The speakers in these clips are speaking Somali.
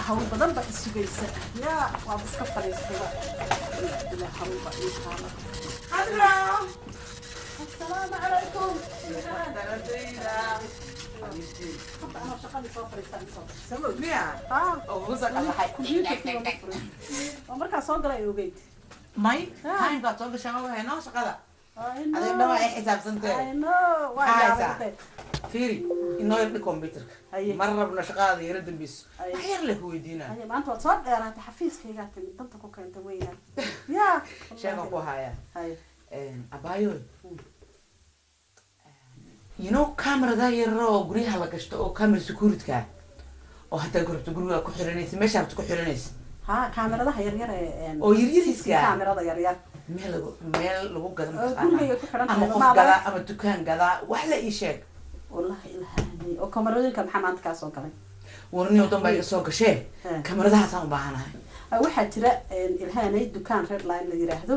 هو بدل بقى السجيسة يا وابس كفر يسكوا إلى هو بقى يسكوا حضرة السلام عليكم أنا شغالة صفر يستنى سمو ميا وزك الله حي ومركز صادرة يوجد ماي هاي بقى توقع شغله هنا شغله هذا دواء حساب سنتين واي فيري إنه يبني كمبيوتر مرة بنا شغال يرد البيس غير له هو يدينا هي ما أنت وتصدق أنا تحفيز كي قاعد تنطق وكنت وينه يا شايفه هاي هاي أبايو كاميرا ذا يرو قريها لك أو كاميرا سكوريت كا أو حتى قربت تقول لك كحرنيس ما شافت كحرنيس ها كاميرا ذا يرير أو يرير كاميرا ذا يرير meel lagu gadan ama qof gada ama dukaan gada wax la ii sheeg wallahi ilaahay oo kamarooyinka maxamed ka soo galay warni oo dambay soo gashay kamaradaha aan u baahanahay waxa jira ilaahay dukaan red line la yiraahdo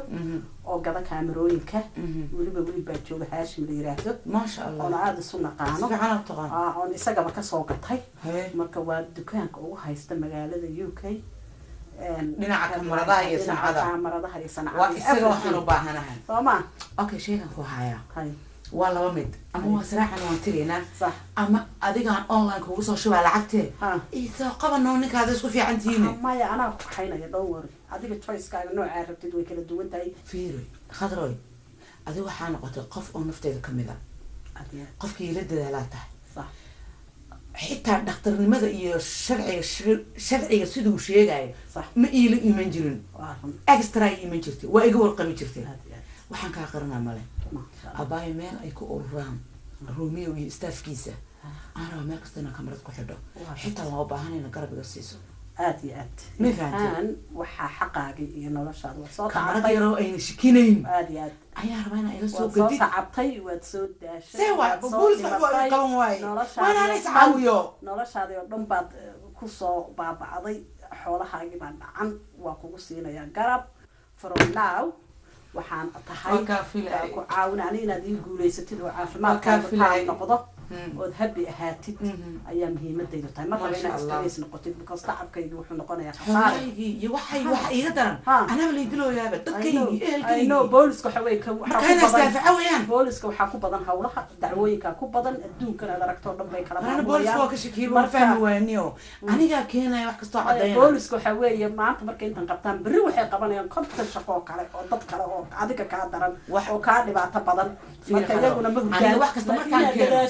oo gada kamarooyinka waliba jooga haashim la yiraahdo ma sha Allah oo aad isu naqaano oo isagaba ka soo gatay marka waa dukaanka ugu haysta magaalada UK dhinaca kamaradaha iyo sanacada waa isaga waxaan u baahanahay sooma okay sheegan ku haya waa laba mid ama waa saraaxan waan tireena ama adigaan online kugu soo shubaa lacagtee isoo qabanoo ninkaada isku fiican tihiin maya anaa ku xaynaya don't worry adiga choice-kaaga nooca rabtid way kala duwan tahay fiiri khadroy adiga waxaa noqotay qof oo nafteeda ka mid ah qofkii la dadaalaa tahay حتى دكتور لماذا شرعي سيدو شيء صح ما إيله إيمان جرين إكسترا إيمان جرتي وإيجور قمي جرتي وحن كأقرنا ماله أباي مال أيكو أورام روميو يستاف كيسة أنا ما كستنا كاميرا كحدة حتى الله بهاني نقرب السيسو آتي مفهوم وح حقاقي إنه رشاد وصوت كاميرا يرو أين شكينين آتي أيها ربنا إلى سوق جديد وصوت عبطي وتصود سوا بقول سوا كلام واي وأنا نسعويه نرشاد يوم بعد كوسو بعضي حولها جبان عن وكوسينا يا جرب from now وحان أتحاي كعاون علينا دي جوليستي وعافمات كافي نقضة وذهبي أهاتي أيام هي مدة يدوتها مرة بين أستريس نقطة بكرة تعب كي يروح نقطة يا خسارة يوحي يقدر أنا اللي يدلو يا بنت كي إنه بولس كحوي كان استافع ويان بولس كحكوا بدن حولها دعوي كحكوا بدن الدون كان هذا ركتور ضم بيكلام أنا بولس هو كشكيب ما فهم وينيو أنا جا كنا يوحك استوى عدين بولس كحوي ما أنت مركين تنقطان بروح قبل يوم كنت تشقوك على ضد كلا عادك كادرا وكان بعد بدن ما كان يقولنا مهما واحد كستمر كان كذا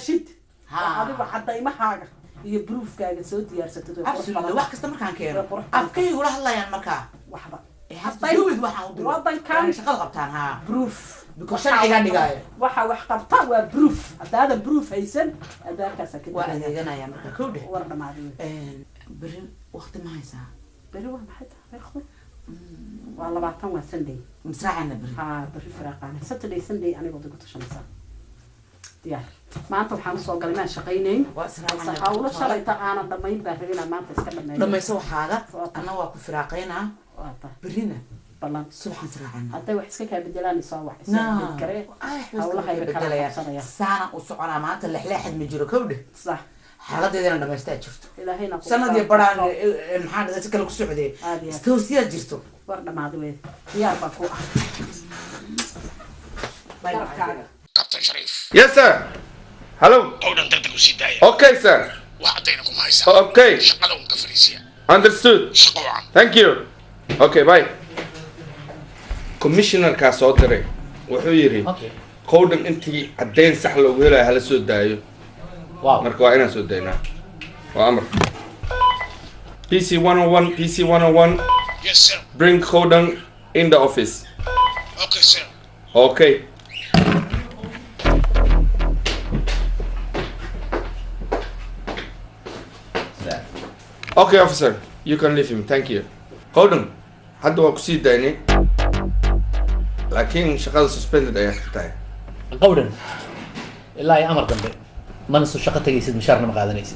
هذا حتى ما حاجة هي بروف كأجل سوت يارستو أبسط واحد كستمر كان كير أفكي ولا الله يعني مكان واحدة حتى يوجد واحد وضن كان شغل قبطانها بروف بكشر عيان دقايق واحد قبطان وبروف هذا بروف هيسن هذا كذا كده وأنا جانا يا مركا كوده ورنا معدي برين وقت ما هيسا برين واحد ياخذ والله بعتهم وسندي مسرعنا برين برين فراقنا ستدي سندي أنا قلت شمسة ديار ما أنتم حنصوا قال ما شقينين صحاولوا شريطة أنا ضمين بهرينا ما تسكلم لما يسوي حاجة أنا واقف فراقينا برينا بالله سبحان سرعنا حتى وحسك بدلاني صاوح نعم والله هاي بدلية سنة وسعنا ما تلحلاح المجرو كوده صح حالات دي أنا ما استأجرت إلى هنا سنة دي بران المحل ذا سكلك السعودية استوسيا جرتو ورنا مع دوين يا باكو كابتن شريف Yes sir. Hello. أولاً تقدر وسيدايا. Okay sir. وعطيناكم هاي سنة. Okay. شغلهم كفريسيا. Understood. شقوعا. Thank you. Okay bye. Commissioner ka soo diray wuxuu yiri qowdan intii cadeyn sax loogu helayo hala soo daayo. Wow. Marka waa inaan soo daynaa. Waa amar. PC 101 PC 101. Yes sir. Bring Kodan in the office. Okay sir. Okay. Okay, officer. You can leave him. Thank you. Kodan, hadda waa ku sii daynay. Laakiin shaqada suspended ayaa ka tahay. قولا إلا يا أمر دمبي ما نسوا شقة تجيسد مشارنا مقادنيس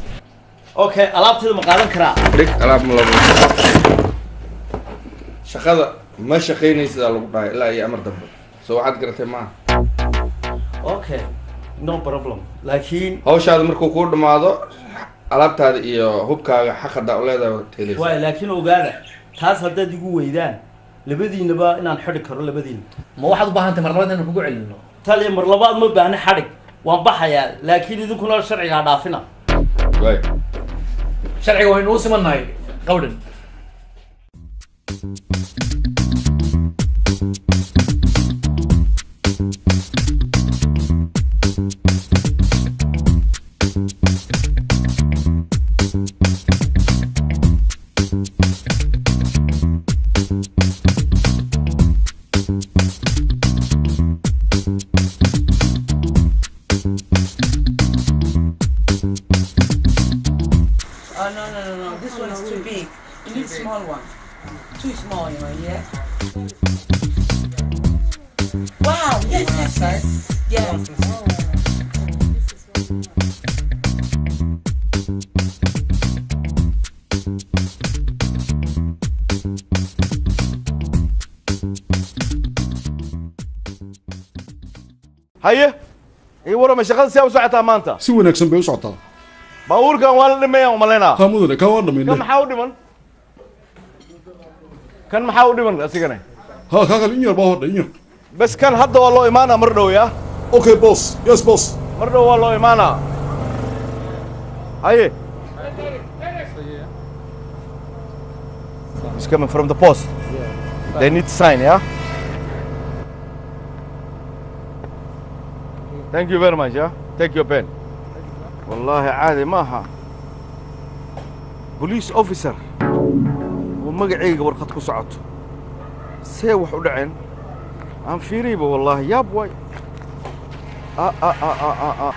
أوكي ألعبت المقادن كرا Rik, alaab ma labo. Shaqada ma shaqaynaysid lagu dhahay ilaa iyo amar dambe. Soo waxaad garatay maaha. أوكي no problem لكن Hawshaada markuu ku dhamaado alaabtaada iyo hubkaaga xaqada u leedahay teeleysa waay laakiin ogaada taas haddaad igu weydaan labadiinaba inaan xidhi karo labadiina ma waxaad u baahan tahay mar labaad inaan kugu celino taliya mar labaad ma baahna xadhig waan baxayaa laakiin idinkuna sharcigaa dhaafina waay sharciga waynu u simannahay qawdhan No. This one is too big. You need a small one. Too small, you know, yeah? Wow, yes. Yeah. haye ii warama shaqada si u socotaa maanta si wanaagsan bay u socotaa baabuurkan waa la dhimayaan umaleynaa ha mudane ka waa dhamayna kan maxaa u dhiman kan maxaa u dhiman asigana ha ka kale in yar baa hodha in yar bas kan hadda waa loo imaanaa mar dhow ya okay boss yes boss mar dhow waa loo imaanaa haye He's coming from the post. They need to sign, yeah? Thank you very much, yeah? Take your pen. والله عادي maaha. Police officer. ومقعيga warqad ku socoto. See wax u dhaceen. Aan fiiriba wallahi yaab way.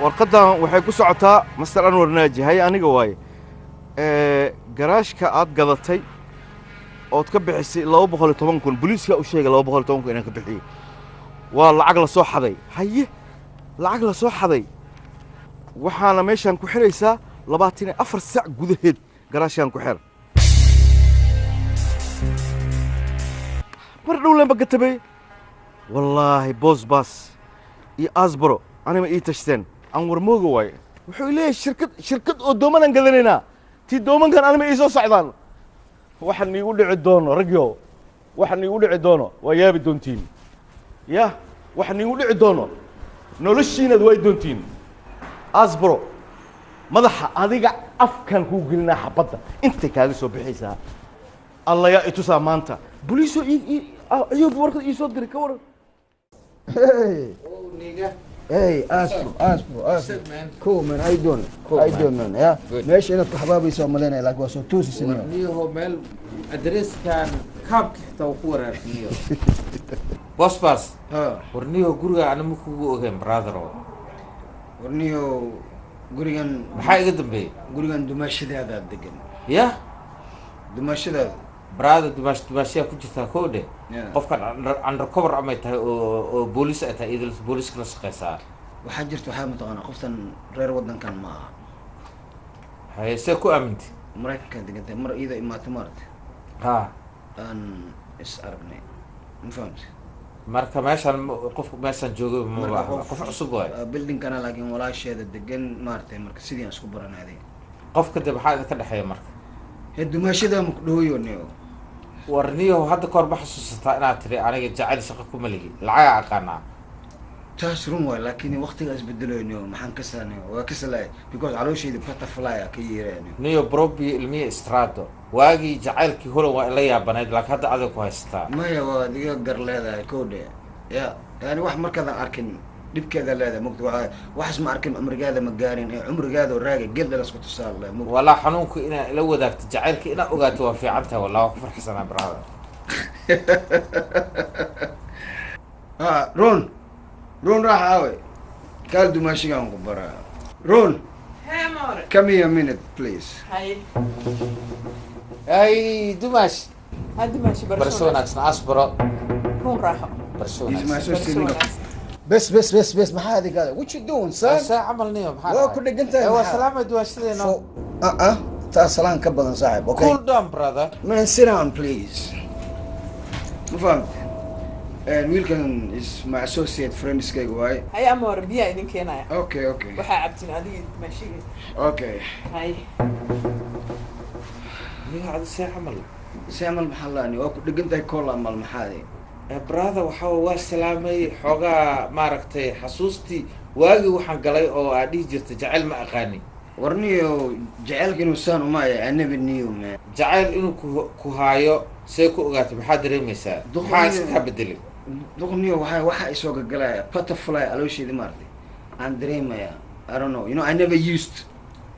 warqadan waxay ku socotaa Mr. Anwar Naaji hay aniga waay. Garaashka aad gadatay ood ka bixisay 210 kun booliiska u sheegay 210 kun inaan ka bixiyay waa lacag la soo xaday haye lacag la soo xaday waxaana meeshan ku xiraysaa 24 saac gudaheed garaashan ku xir mar dhow leen bagatay wallahi boss bas iyo asbro anima ii tashteen aan warmooga waay wuxuu leeyahay shirkad oo doomanan gadanayna tii doomankan anima ii soo socdaan waxaan iigu dhici doono ragyo waxaan iigu dhici doono waa yaabi doontiin ya waxaan iigu dhici doono noloshiinad way doontiin asbro madaxa adiga afkan ku gelinaa xabadda intay kaaga soo bixaysaa alla yaa itusaa maanta booliiso iyo warqad ii soo diray ka waran Hey, Aspro. Cool, man. How you doing? Cool, how you doing, man? Yeah. ماشي أنا في حبابي سو ملينا لاك واسو توسي سنيو. ورنيه مال أدريس كان كاب توقورة رنيه. بس. ورنيه جورجا أنا مكو أهم برادرو. ورنيه جورجان. محاي قدم بي. جورجان دمشق هذا الدقن. يا. دمشق هذا. برادر دمشق كنت تاكوده. قف كان عند كبر عميته بوليس أتى إذا البوليس كنا سقيسار. وحجرت وحامد أنا قفتا غير ودن كان معه. هاي سكو أمنتي. مرة كانت قلت مرة إذا إما تمرت. ها. أن إسأربني. ما فهمت. مرة ماشان قف ماشان جوجو ما قف عصبوي. بيلدين كان لكن ولا شيء الدقن مارتين مرة سيدي أسكو برنا هذه. قف كده بحاجة كده حياة مرة. هدو ماشي ده مكدويو نيو. ورنيه هذا كور بحسوستا أنا تري أنا جعل شقكم ملقي العيا قناع تاسرون ولا لكن وقت جالس بدلوا نيو محن كسرني وكسرلاي because عروشي دي باتفلاي كيراني نيو بروبي المية استرادو واجي جعلك هو ولا بنات لك هذا عذا كويستا ما هو دقيقة قر هذا كود يا يعني واحد مركز أركن دب كذا هذا مكتوب واحد اسمه أركن عمر هذا مقارن عمر هذا وراجع قلت له اسكت الصار ولا حنونك إنا لو ذاك تجعلك إنا أوقات وفي عنتها ولا وفر حسنا برهذا رون راح أوي قال دمشق عن قبرة رون come here a minute please هاي دمشق دمشق برشلونة أصبر رون راحة برشلونة بس ما هذه قال what you doing son بس عملني يوم حالا كنا قلت هو سلامة دمشق لنا تأصلان كبدا صاحب okay cool down brother man sit down please ما فهمت wiilkan is my associate friends kayga waaye. Hay amoor biya idin keenaya. Okay. Waxaa cabtin adiga maashigi. Okay. Hay. niga cad seexamal maxaa laani oo ku dhigantay kool amal maxaade brother waxa waa salaamay xogaa maaragtay xasuustii waagi waxaan galay oo aad dhihi jirtay jacayl ma aqaani warniyo jacaylka inuu saan uma yahay anabi niyo ma jacayl inuu ku haayo see ku ogaatay maxaa dareemaysaa maxaa iska bedelay duqniyo waxa isoo gagalaya butterfly aloosheedi maartay aan dareemaya I don't know, you know, I never used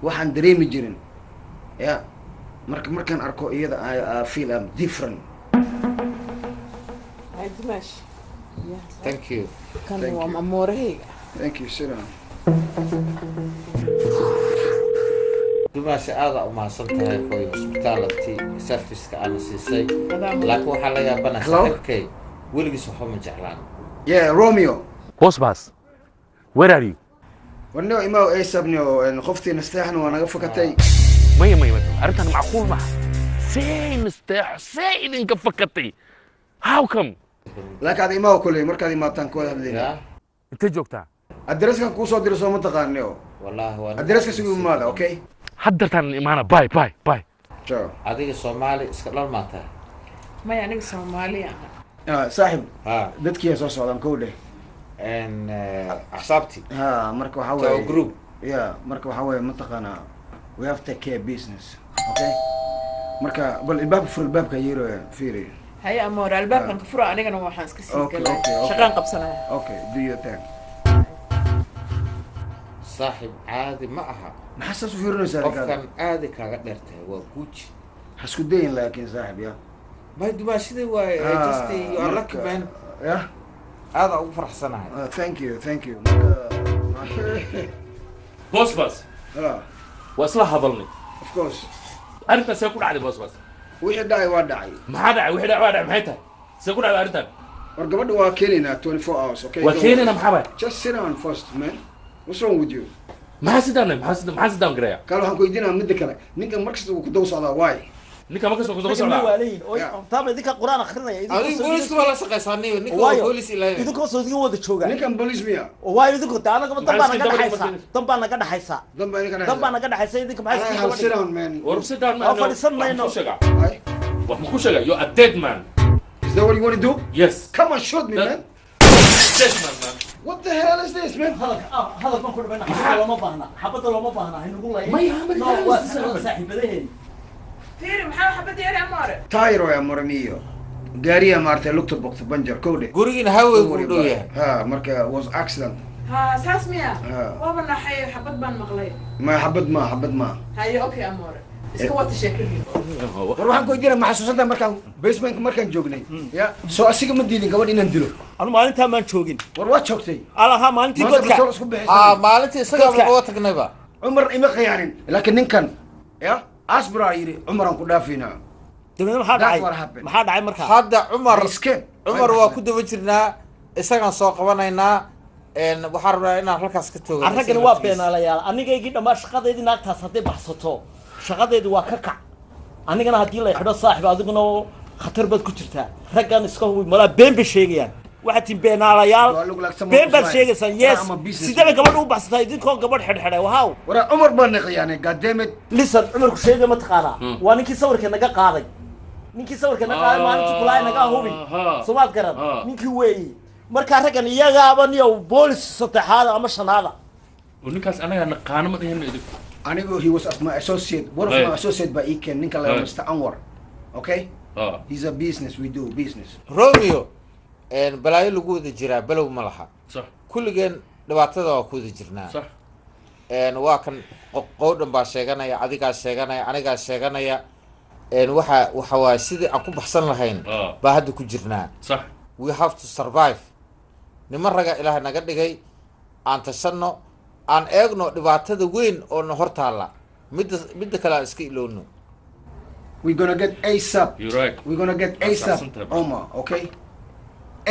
waxaan dareemi jirin ya markaan arko iyada I feel I'm different. Hay Dimash. Thank you. Kan waa amoorahayga. Thank you, sit down. Dimash aad u mahadsan tahay hooyo hospitality service-ka aan siisay laakiin waxaa la yaabana saaxiibkay weligiis waxba ma jeclaan. Yeah, Romeo. Boss Bass, where are you? warniyo imaa eesabniyo qoftii nasteexna waa naga fakatay. maya arrintan macquul ma see nasteexo see idinka fakatay how come laakiin aad imaa kulay markaad imaataan kooda hadlayna inta joogtaa adreskan kuu soo diro soo ma taqaaniyo wallahi waa adreska sugu imaada okay haddartaan imaana bye ciao adiga Soomaali iska dhalmaata maya aniga Soomaali saaxib dadkii soo socdaan kowde and axsaabti marka waxa weeye group marka waxa weeye ma taqaanaa we have to take care business okay marka bal albaabka yiro fiiri hay amoor albaabkan ka fura anigana waxaan iska sii galay shaqaan qabsanaya okay do your thing saaxib caadi ma aha maxaa soo fiirinaysaa qofkan aadi kaaga dheertay waa guuji hasku dayin laakiin saaxib ya ma dumaashida waa just you are lucky man هذا أبو فرح سنة. Thank you. Boss. وأصلها هضلني. Of course. أنت سيكون على boss. وش داعي وادعي. ما داعي وادعي محيتها. سيكون على أنت. ورقبض وكيلنا 24 hours okay. وكيلنا محبة. Just sit down first man. What's wrong with you? ما حسدان قرية. قالوا هنكويدينا من ذكرك. نيجا مركز وكدوس على واي. ninka markaas ku soo waalay oo taama idinka quraan akhrinaya idinka booliska wala shaqaysanay ninka boolis ilaahay idinka soo idin wada jooga ninka boolis miya oo waa idinku taana dambana ka dhaxaysa dambana ka dhaxaysa idinka maxay isku qabaan sit down man or sit down man fadhisan mayno wax ma ku sheegay you're a dead man is that what you want to do yes come on shoot me man dead man what the hell is this man هذا ما كنا بنحكي لو ما بهنا حبته لو ما بهنا هنقول له ما يعمل صاحبتين تيري محمد حبتي يا عمار تايرو يا مرميو غاريا مارتي لوكت بوكت بنجر كودي غورينا هاوي غودويا marka was accident ساس ميا وابنا حي حبت بان مقلي ما حبت ما هاي اوكي عمار iska wata sheekadii war waxaan ku jira maxasuusada basement markaan joognay ya soo asiga ma diidin gabadh inaan dilo anu maalinta maan joogin war waa joogtay alaha maalintii godka maalintii isaga oo tagnayba umar ima khiyaanin laakiin ninkan ya asbra yiri umaran ku dhaafina dawladda maxaa dhacay markaa hadda umar waa ku daba jirnaa isagaan soo qabanaynaa waxaan rabnaa inaan halkaas ka toogo arragana waa beenaalayaal anigaygii dhammaa shaqadeedii naagtaas hadday baxsato shaqadeedu waa ka kac anigana haddii la xidho saaxiib adiguna khatar baad ku jirtaa raggan iska hubi malaa been bay sheegayaan waxaad tiin beenaalayaal been baad sheegaysaan yes sidaba gabadh u baxsataa idinkoo gabadh xidhxidhay wahaw wara cumar baan niqyaanay goddammit lisan cumarku sheegay ma taqaanaa waa ninkii sawirka naga qaaday maalintii kulaay naga hubi soomaad garan ninkii weeyi markaa raggan iyagaaba niyow boolis saddexaada ama shanaada ninkaas anaga naqaano ma dhihin idinku anigo he was my associate one of my associate by Iken ninka la Mr. Anwar okay he's a business we do business Romeo balaayo lagu wada jiraa balow ma laha صح kulligeen dhibaatada waa ku wada jirnaa صح waa kan qowdhan baa sheeganaya adigaa sheeganaya anigaa sheeganaya waxa waa sidii aan ku baxsan lahayn baa hadda ku jirnaa صح we have to survive niman raga ilaahay naga dhigay aan tashanno aan eegno dhibaatada weyn oo na hor taalla midda kale aan iska ilowno we're gonna get ASAP you're right we're gonna get ASAP Omar okay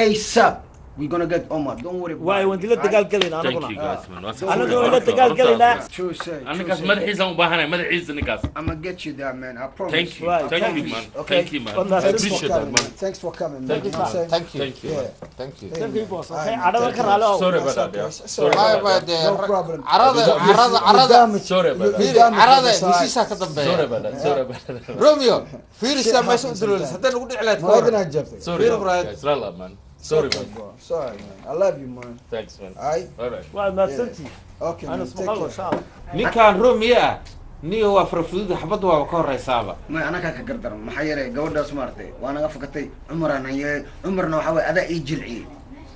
ASAP we're gonna get Omar. Don't worry. Why when you let the girl get in? Thank you guys, man. أنا دو let the girl get in. True say. أنا كاس مدحيز أنا مباهنا مدحيز نكاس. I'm gonna get you there, man. I promise. Thank you, thank you, man. Thank you, man. I appreciate that, man. Thanks for coming, man. Thank you, man. Thank you. Thank you. Thank you. Thank you, boss. Okay, أنا بكره على. Sorry about that, yeah. Sorry about that. No problem. عرض Sorry about that. فيري عرض نسيسها كذا Sorry about that. Sorry about that. روميو فيري سام ما يسوي دلوقتي حتى نقول على ما أدري أجابتك. Sorry, guys. لا man. Sorry, man. Sorry, man. I love you, man. Thanks, man. Alright. All right. Well, ما سنتي. Okay, أنا man. Take اسمه الله care. شاء الله. ninkan romiya niyo waa farfudud xabad waa ka horeysaaba ma anaka ka gardaran maxaa yeelay gabadhaas maartay waa naga fakatay cumarana yee cumarna waxa way adaa ii jilciyay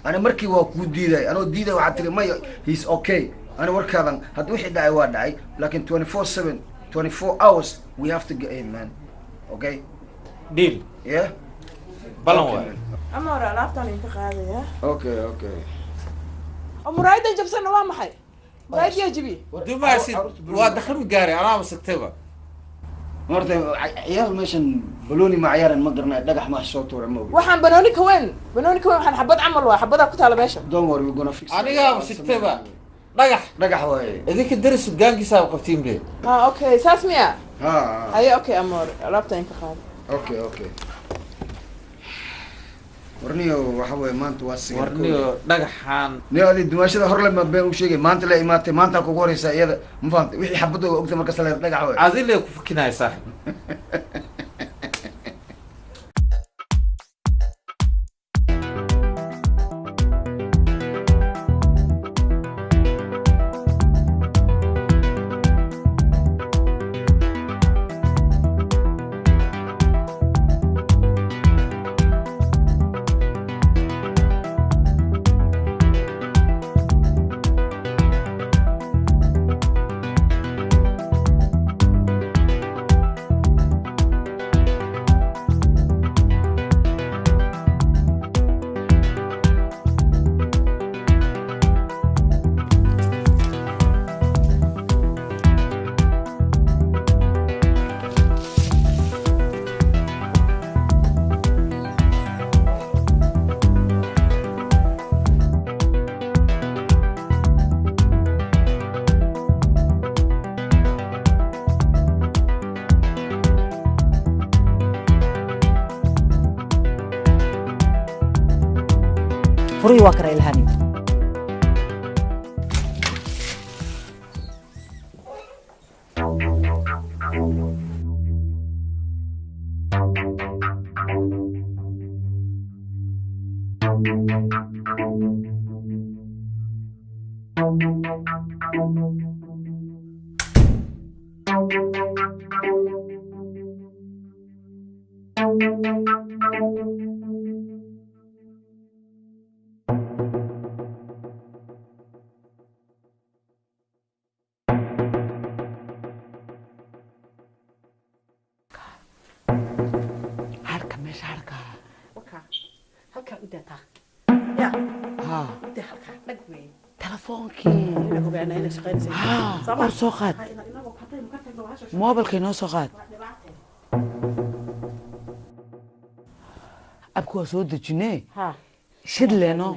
ana markii waa ku diiday anoo diiday waxa tiri may he's okay ana warkaadan hadii wixii dhacay waa dhacay laakiin 24/7 24 hours we have to get in, man. Okay, deal yeah balan waa amar alaabtan inta qaadaya okay amuraayda jabsana waa maxay رايد يجبي ودوما سيد ودخل مقاري انا مسكتبه مرتي عيال ماشن بلوني مع عيال ما قدرنا دغح ما صوت ولا ما waxaan banooni ka weyn waxaan xabad camal waa xabada ku taala meesha don't worry we're gonna fix aniga مسكتبه dhagax way idinka daris gaankiisa qabtiin be okay saas miya ha ay okay amor alaabta inta qaad okay warniyo waxa way maanta waa sigar warniyo dhagaxan niyo ali dumaashada hor lama been u sheegay maanta la imaatay maanta ku horeysa iyada ma fahamtay wixii xabado ogta marka sala dhagax way adile ku fikinay saaxib فري واكر الهاني soo qaad moobilka inoo soo qaad abku waa soo dejinee shid leeno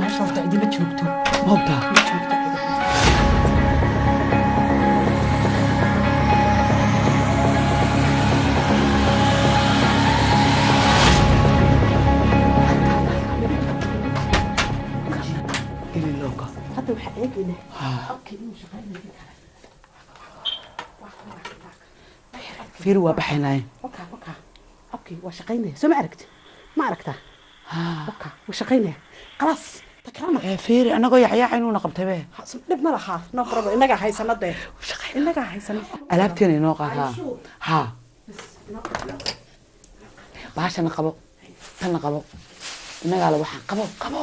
meesha horta cidima joogto ma hubtaa فير وبحناي اوكي وشقينا سو ما عرفت اوكي وشقينا خلاص تكرمك فير انا قوي يحيى انو نقبته به دب ما لها نقرب انغا هيسنده انغا هيسن alaabteena inoo qaata ha baashan qabo tan qabo inaga la waxaan qabo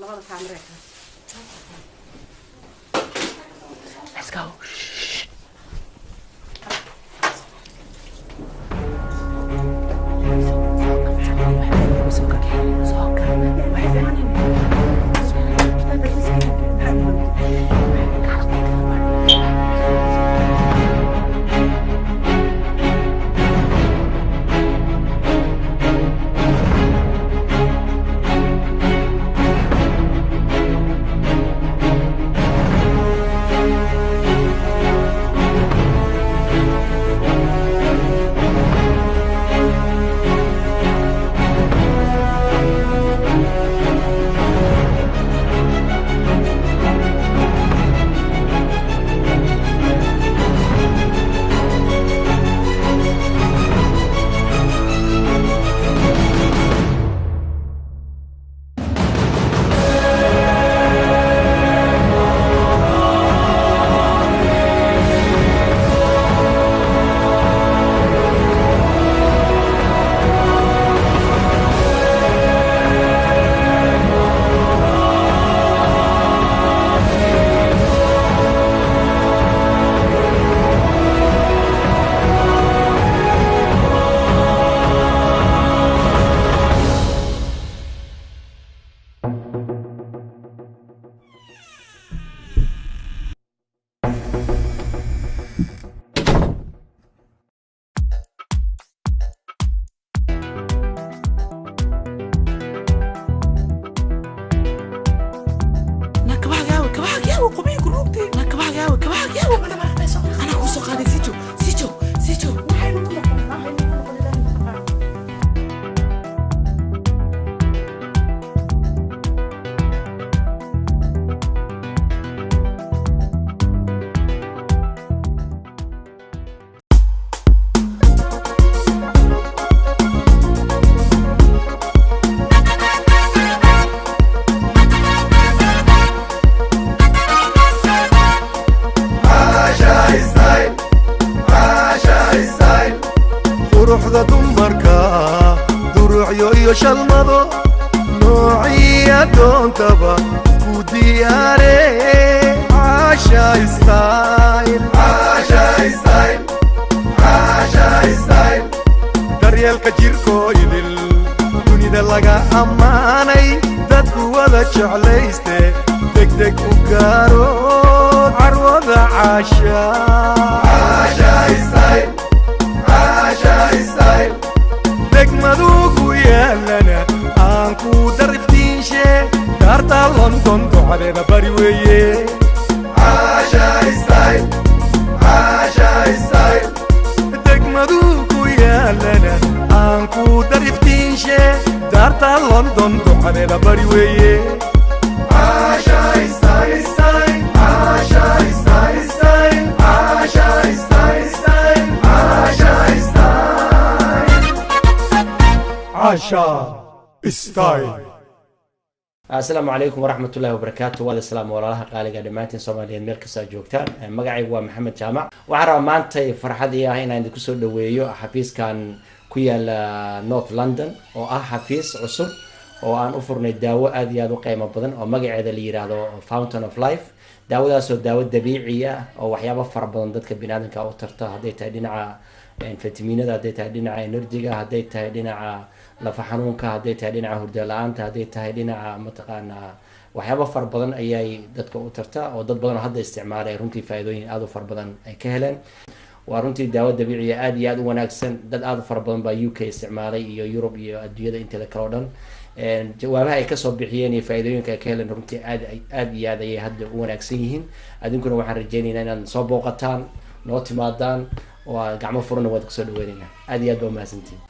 labada kaamire let's go quruxda dumarka duruucyo iyo shalmado noociya doontaba ku diyaare caasha style daryeelka jirkoo idil dunida laga ammaanay dadku wada jeclayste degdeg u gaaro carwada caasha degmadugu yaalana aan ku dariftiinshe daarta london ducadeeda bari weeye degmadugu yaalana aan ku dariftiinshe daarta london ducadeeda bari weeye asalaamu calaykum waraxmatullaahi wabarakaatu waada salaam walaalaha qaaliga dhammaantiin soomaaliyeed meel kasta joogtaan magacaygu waa maxamed jaamac waxaan rabaa maantay farxad ii ah inaan idinku soo dhaweeyo xafiiskan ku yaala north london oo ah xafiis cusub oo aan u furnay daawo aad iyo aad u qiimo badan oo magaceeda la yiraahdo fountain of life daawadaasoo daawo dabiici ah oo waxyaabo fara badan dadka biniaadanka u tarta hadday tahay dhinaca fitamiinada, hadday tahay dhinaca enerjiga, hadday tahay dhinaca lafa xanuunka, hadday tahay dhinaca hurdo la-aanta, hadday tahay dhinaca mataqaanaa waxyaabo fara badan ayay dadka u tartaa oo dad badan oo hadda isticmaalay runtii faa'iidooyin aad u fara badan ay ka heleen. waa runtii daawo dabiiciya aad iyo aad u wanaagsan. dad aad u fara badan baa UK isticmaalay iyo Europe iyo adduunyada inteeda kale oo dhan. jawaabaha ay kasoo bixiyeen iyo faa'iidooyinka ay ka heleen runtii aad iyo aad ayay hadda u wanaagsan yihiin. adinkuna waxaan rajaynaynaa inaad soo booqataan, noo timaadaan oo gacmo furan waad kusoo dhaweynaynaa. aad iyo aad baa mahadsantihiin.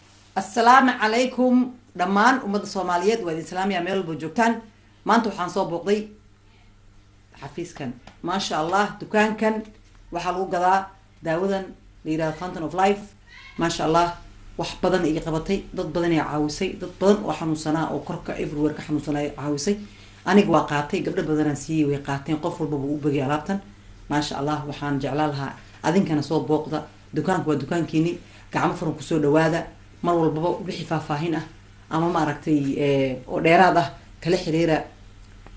assalaamu calaykum dhammaan ummadda Soomaaliyeed waa idin salaamaya meel walba joogtaan. maanta waxaan soo booqday xafiiskan maasha Allah. dukaankan waxaa lagu gadaa daawadan la yiraahdo Fountain of Life. maasha Allah wax badan ay qabatay, dad badan ay caawisay, dad badan oo xanuunsanaa oo korka everywhere ka xanuunsanaa ay caawisay. aniga waa qaatay, gabdho badan aan siiyay way qaateen, qof walba uu u bagay alaabtan. maasha Allah waxaan jeclaan lahaa adinkana soo booqda. dukaanku waa dukaankiini, gacmo furan kusoo dhawaada. mar walbaba wixii faahfaahin ah ama ma aragtay oo dheeraad ah kala xiriira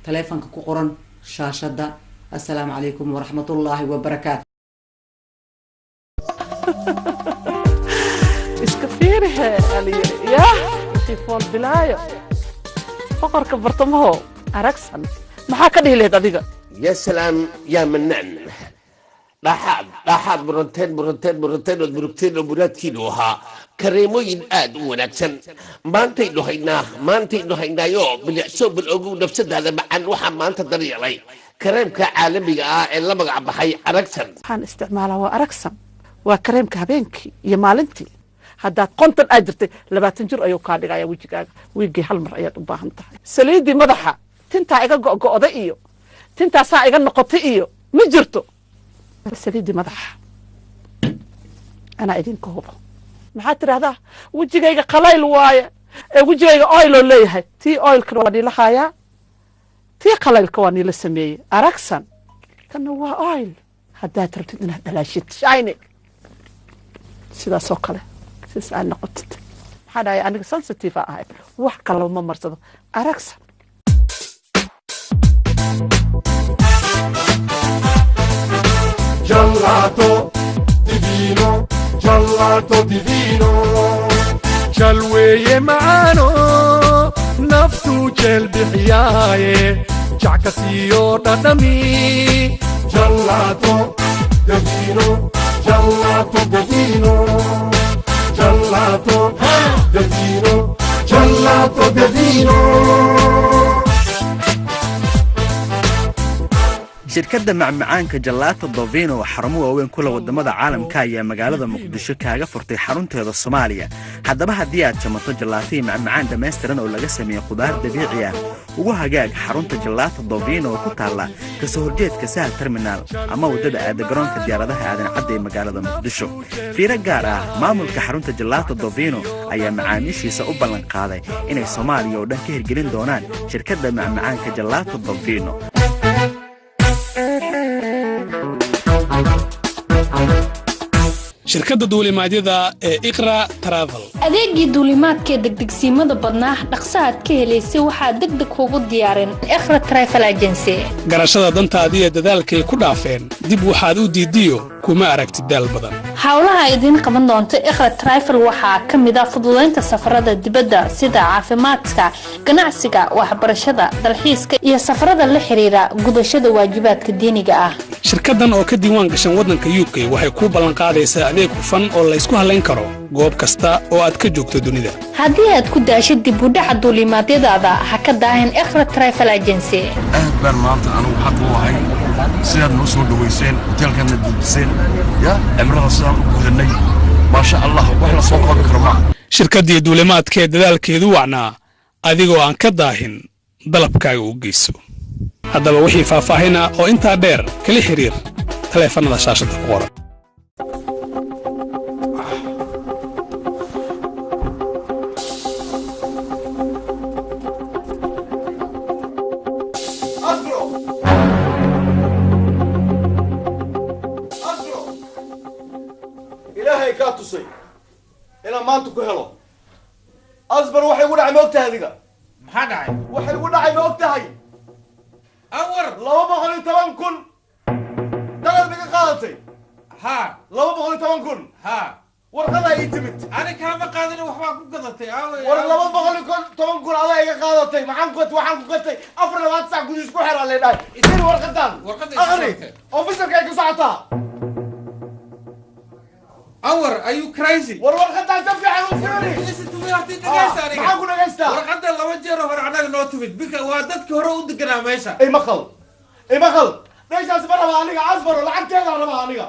taleefanka ku qoran shaashada. assalaamu calaykum waraxmatullaahi wabarakaatu. iska fiirihe aliye ya tifoon bilaayo boqorka bartamaho aragsan maxaa ka dhihi lahayd adiga? يا سلام يا منان dhaxaad buranteen waburaadkiinuhaa kareemooyin aad u wanaagsan. maantaynu haynaayo bilicso bil ogu nafsadaada macaan. waxaa maanta daryeelay kareemka caalamiga ah ee la magac baxay aragsan. waxaan isticmaalaa waa aragsan, waa kareemka habeenkii iyo maalintii. haddaad konton aad jirtay 20 jir ayuu kaa dhigaya wejigaaga. wiigii hal mar ayaad u baahan tahay. saliidii madaxa tintaa iga go'go'da iyo tintaasaa iga noqotay iyo ma jirto. saliidii madaxa anaa idinka hubo. maxaad tidhahdaa wejigayga qalayl waaye ee wejigayga oil oo leeyahay. tii oilkana waa niila haayaa, tii qalaylka waa niila sameeyey. aragsan kana waa oil haddaad rabtid inaad dhalaashid shine sidaasoo kale sidaas aad noqotid. maxaa dhahay aniga sensitive a ahay, wax kalaba ma marsado. aragsan gelato divino jalweye maano naftu jel bixiyaaye jackasiyo dhadhami gelato divino gelato divino gelato divino gelato divino shirkadda macmacaanka Gelato Dovino oo xarumo waaweyn kula wadamada caalamka ayaa magaalada Muqdisho kaaga furtay xarunteeda Soomaaliya haddaba haddii aad jamato gelato macmacaan dhameystiran oo laga sameeyo khudaar dabiici ah ugu hagaag xarunta Gelato Dovino oo ku taala kasoo horjeedka Sahal Terminal ama wadada aada garoonka diyaaradaha aadan cadde magaalada Muqdisho fiiro gaar ah maamulka xarunta Gelato Dovino ayaa macaamiishiisa u ballan qaaday inay Soomaaliya oo dhan ka hirgelin doonaan shirkadda macmacaanka Gelato Dovino shirkadda duulimaadyada ee Iqra Travel adeegii duulimaadka degdegsiimada badnaa dhaqso aad ka helaysay waxaa degdeg kuugu diyaarin Iqra Travel Agency garashada dantaada iyo dadaalkay ku dhaafeen dib waxaad u diidiyo kuma aragtid daal badan hawlaha idin qaban doonto Iqra Travel waxaa ka mid ah fududeynta safarada dibadda sida caafimaadka ganacsiga waxbarashada dalxiiska iyo safarada la xiriira gudashada waajibaadka diiniga ah shirkaddan oo ka diiwaan gashan waddanka UK waxay ku ballan qaadaysaa adeeg hufan oo la isku halayn karo goob kasta oo aad ka joogto dunida haddii aad ku daashid dib u dhaca duulimaadyadaada ha ka daahin Iqra Travel Agency aad baan maanta anigu xaq u ahay sidaad noo soo dhaweyseen hoteelkana dejiseen ya cimrada sidaan u gudanay maasha allah wax la soo koobi karo ma shirkaddii duulimaadkee dadaalkeedu wacnaa adigoo aan ka daahin dalabkaaga u geyso haddaba wixii faahfaahina oo intaa dheer kala xiriir taleefannada shaashadda ku qoran ilaahay kaa tusay inaan maanta ku helo asbar waxay ugu dhacay ma ogtahay adiga maxaa dhacay waxay ugu dhacay ma ogtahay awar 210,000 dagaal biga qaadatay ha 210,000 ha warqada ay timid ani kama qaadin waxba ku gadatay war 210,000 adaa iga qaadatay waxaan ku gatay 4 saac gudis ku xeraa leedahay isin warqadan aqri officerka ay ku socotaa awar are you crazy war warqadan si fiican u fiiri listen to me hadii dhageysan maxaa ku dhageysta warqada laba jeer hore anaga noo timid bika waa dadka hore u deganaa meesha ay maqal meeshaas ma raba aniga asbaro lacagteeda raba aniga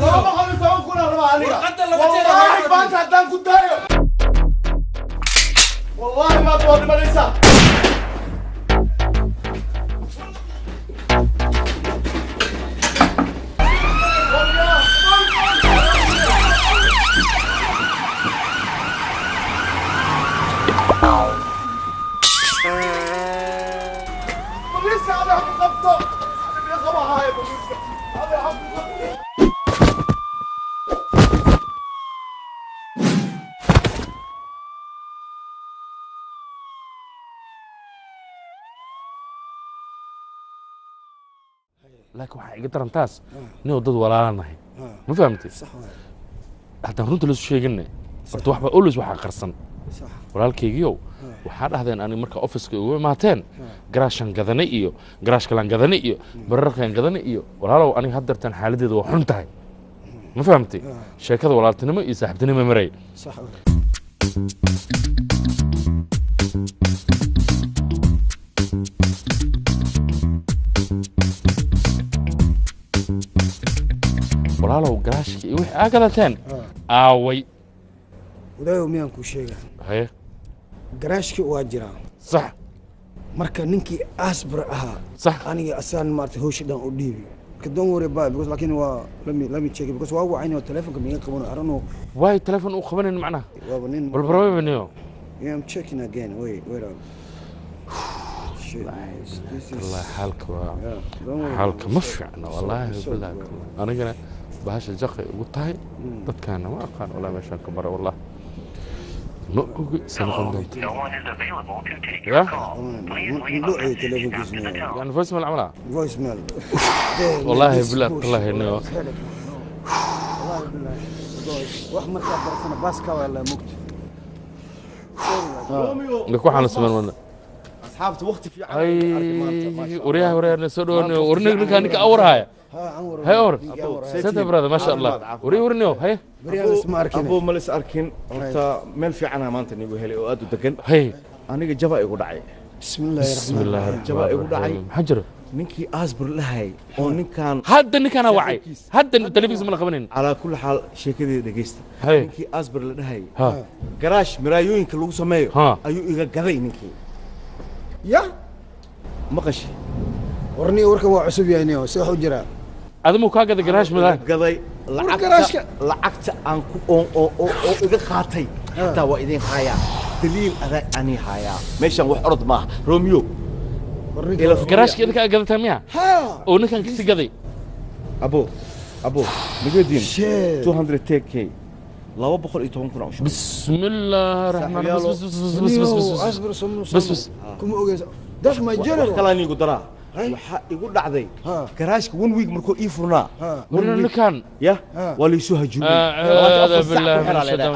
laba qol toban kun raba aniga wallahi maanta haddaan ku daayo wallahi maad waa dhimanaysaa laakiin waxa iga daran taas inuu dad walaalaanahay ma fahamtay haddaan runta la sheeganay horta waxba always waxa qarsan walaalkaygiiyow waxaa dhahdeen aniga marka office-ka ugu imaateen garaashan gadanay iyo garaash kalaan gadanay iyo bararkan gadanay iyo walaalow aniga haddartan xaaladeedu waa xun tahay ma fahamtay sheekada walaaltinimo iyo saaxiibtinimo maray walaalow garaashkii iyo wixii aa gadateen aaway wadayow miyaan kuu sheegaa haye garaashkii waa jiraa sax marka ninkii asbar ahaa sax aniga asaan maartay hawsha dhan u dhiibi marka don't worry about it because laakiin waa let me check it because waa wacayna telefonka miga qabano I don't know waay telefon u qabanin macnaha waa nin wal barabaniyo yeah I'm checking again wait up الله حالك مفعنا والله بالله أنا جنا بهاش الجقي وطاي تتكلم ما أقان ولا مشان كبر والله نقول سنقول يا يعني فويس ميل عملها فويس ميل والله بالله الله إنه والله بالله واحمد كابر سنة باسكا ولا مكت نكون حنا سمعنا أصحابته وقت في أي وريها نسودون ورنيك كانك أورها هاي أور سيد برادة ما شاء الله ورنيو هاي أبو ملس أركين أنت مال في عنا ما أنت نيجي هلي وأدو تكن هاي أنا جبا يقول داعي بسم الله جبا يقول داعي حجر ninkii asbur lahay oo ninkaan hadda ninkaan wacay hadda telefishin ma la qabanin calaa kulli xaal sheekadeeda dhegeysta Hey. ninkii asbur la dhahay Ha. garaash miraayooyinka lagu sameeyo Ha. ayuu iga gaday ninkii ya maqashi warni warka waa cusub yahay niyo si wax u jiraa adimu kaa gada garaash midaa gaday garaashka lacagta aan ku oo iga qaatay xataa waa idin hayaa daliil adaa ani hayaa meeshan wax orod maaha romeo garaashka idinka aa gadataa miya oo ninkaan kasi gaday abo magadin 200 take 210 kun عشان بسم الله الرحمن الرحيم بس kuma ogeysa das ma general kala ni gudara waxa igu dhacday garaashka 1 week markuu ii furnaa ninkaan ya wali soo hajuumay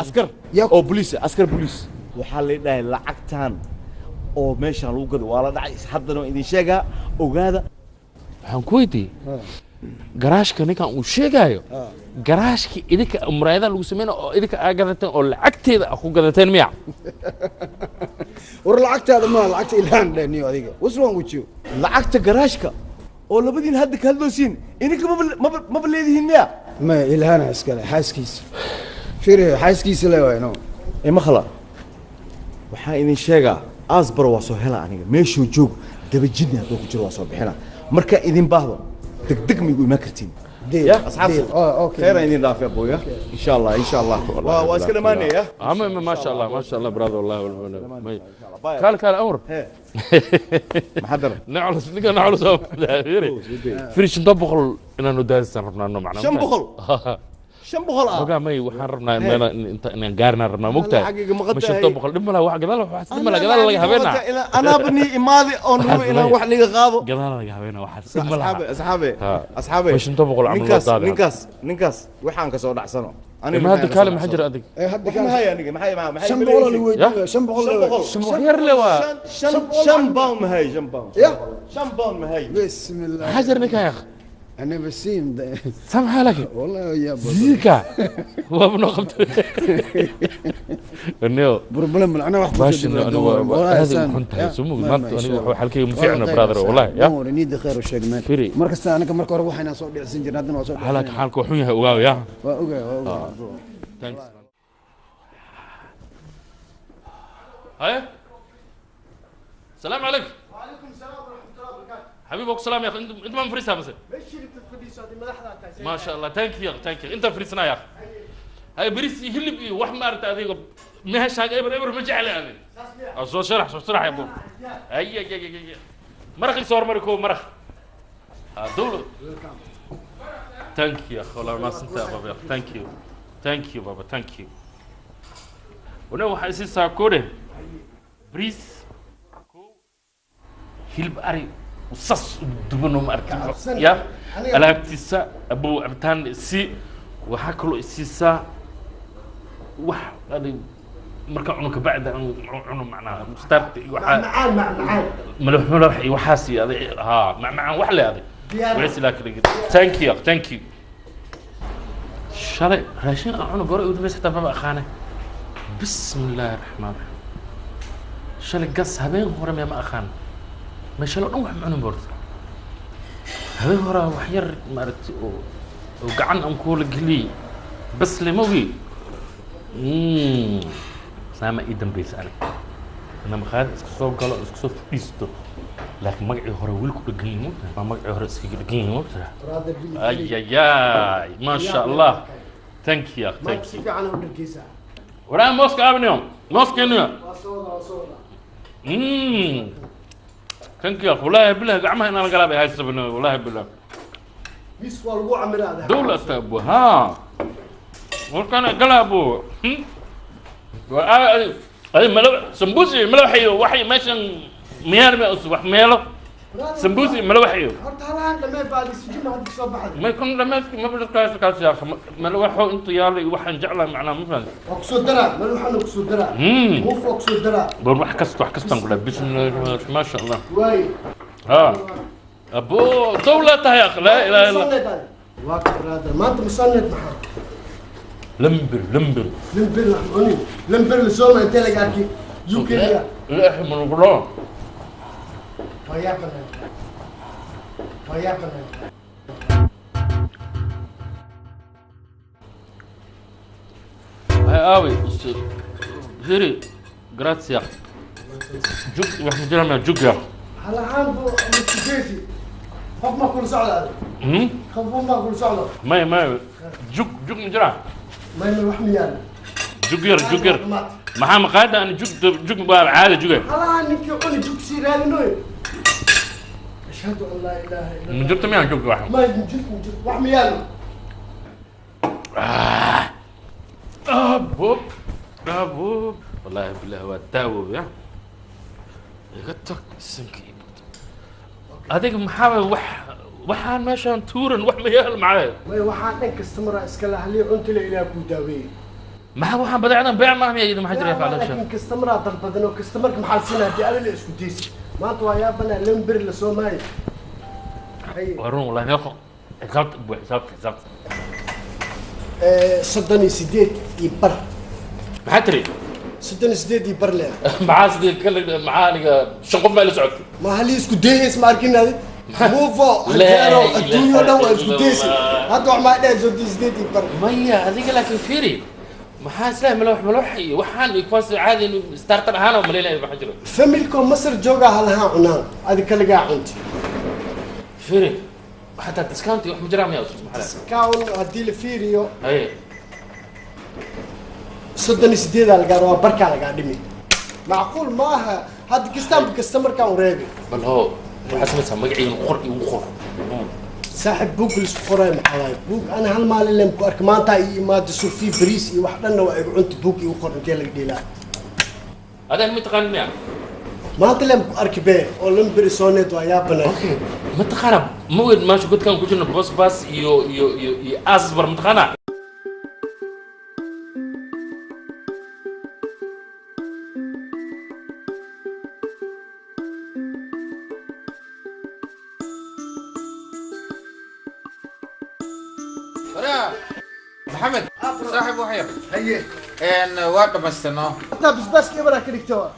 askar oo police askar police waxa la dhahay lacagtan oo meeshan lagu gado waa la dhacay haddana idin sheegaa ogaada waxaan ku weydiiyey garaashka ninkaan uu sheegaayo garaashka idinka muraayadaha lagu sameynayo oo idinka aa gadateen oo lacagteeda aa ku gadateen miya war lacagtaada ma lacagta ilhaan dhaniyo adiga what's wrong with you lacagta garaashka oo labadiin hadda ka hadloosiin idinka maba leedihiin miya ma ilhaana iskale xaaskiisa firi xaaskiisa leewaay no ima khala waxaan idin sheegaa asbar waa soo hela aniga meeshuu joog dabajidni hadduu ku jiro waa soo bixina marka idin baahdo degdeg migu imaan kartiin يا اصحاب خير اني دافع ابويا ان شاء الله ان شاء الله واسكت ماني يا ما شاء الله ما شاء الله برادر والله كان امر محضر نعلص نعلص فريش نطبخ انه نداس ربنا انه معنا شنبخل شنبخل بقى مي وحن ربنا انت ان قارنا ربنا مقتل مش نطبخ دم لا واحد قال له دم لا قال له هبنا انا بني امادي اون الى واحد اللي قاضو قال له هبنا واحد اصحابي مش نطبخ العمل ninkaas waxaan ka soo dhacsano aniga ma hadda kale ma xajir adig hadda kale ma aniga ma ma shan boqol li weydiiyo shan boqol yar le waa shan pound ma hay shan pound ya shan pound ma hay bismillah حجر نكا يا اخي انا بسيم سامح لك والله يا ابو زيكا وابن قبط انه بروبلم انا واحد باش انه هذا كنت سمو ما انا حالكي مفيعنا برادر والله يا امور نيد خير وشيق مان مركز انا كمرك هore waxayna soo dhicin jirnaa hadana waa soo حالك حالك وحun yahay ogaaw ya waa ogaa thanks هاي السلام عليكم وعليكم السلام ورحمه الله وبركاته حبيبي اقول سلام يا اخي انت ما مفرسها مثلا ماشي اللي بتفريسها دي مدحها ما شاء الله ثانك يو ثانك يو انت فرسنا يا اخي هاي بريس يهلب wax ma arta adiga meesha eber ma jecel aan soo sharax ya buu ay maraqi soo marko maraq dawlo thank you ya akhi ma santa baba thank you baba thank you wana waxa si saakore بريس hilib ari usas dubano ma arkin ya alaabtiisa abu abtaan si waxa kale isiisa wax adi marka cunno ka bacda cunno macnaa start waxa macaan ملح وحاسي هذا ها مع وحله هذه وليس لكن thank you شري راشين انا قرأ ودمس حتى بابا خانه بسم الله الرحمن الرحيم شل قص هبين هرم يا ما اخان ما شاء الله نوح معنا برد هبين هرا وحير مارت وقعن انكول قلي بس لموي سامع ايدن بيس انا انا مخاد اسكو قالو اسكو فيستو لكن مقعي هرا ويلكو دقين ما مقعي هرا اسكي دقين اي ما شاء الله ثانك يو ثانك يو ورا موسكو ابنيوم موسكو نيو ثانك يو والله بالله قعمها انا قلبي هاي السبن والله بالله ميسكو لو عمل هذا دولة ابو ها وكان قلبو هذه ملو سمبوسي ملوحي وحي ماشي ميار ما اصبح ميلو سمبوسي ملوحي horta halaan lama baadi sijin hadda soo baxday ما يكون لما ما بدك كاس يا اخي ملوحو انت يالي وحن جعله معنا ما فهمت اقصو درا ملوحن اقصو درا مو فوق اقصو درا بروح كست نقول بسم الله ما شاء الله واي ها ابو دولة يا اخي لا اله الا الله واقف هذا ما انت مصند محل لمبر محموني لمبر لسوما انت لك اركي يوكي لا احنا من القرآن وياك ويا بنا هاي قوي فيري جراتسيا جوك واحنا جينا من جوك يا هلا عنده مستجيسي خف ما كل سعودة خف ما كل سعودة ما جوك مجرى ما يروح ميال جوكر محام قاعدة أنا جوك عادة جوكر هلا انك يقول جوك سيراني نوي اشهد ان لا اله الا الله من جبت ميان جوك واحد ما يجوك واحد ميال بوب والله بالله هو التاوب يا قلت سنكي هذيك محاول waxaan meeshaan tuuran wax ma yaal macay way waxaan dhanka istamara iska lahalay cunto la ilaa ku daaway waxaan badeecdan beec ma ahmiyay ma xajray faalasha laakiin istamara dalbadan oo istamarka maxaa sinaa di adil isku diis maanta waa yaabana lambar la Soomaali warun wallahi neeqo xisaabta bu xisaabta صدني سديد يبر maxaa tiri سديد يبر له maxaa sidii kale maxaaniga shaqo meel socod ما هلي اسكو ديس ما arkinadi موفو هجارو الدنيا دو اسكو ديس هادو ما ده زود سديد يبر maya adiga laakiin fiiri maxaa isla malox waxaan ikwaas caadi inuu starter ahaan oo maleelay waxa jiro familko masar jooga halaha cunaan adi kala gaa cunti fiiri حتى الديسكاونت يروح مجرام يا استاذ محمد ديسكاونت هدي الفيريو اي صدني سديد على القروه بركه على قادمي معقول ما هاد كستمر كان وريبي بل هو حسب اسمه مقعي وخر صاحب بوك السفراي محاواي بوك انا هالمال اللي مكو اركمانتا ما تسوق فيه بريس وحدنا وعنت بوكي وخر انت لك ديلا هذا المتقن يعني ما تلم اركبه اولم بريسونيت ويا بنا اوكي متقارب مويد ماشي قلت كان كوجنا بوس باس يو اصبر متقنا محمد صاحب وحير هي ان واد مستنو انت بس كبرك دكتور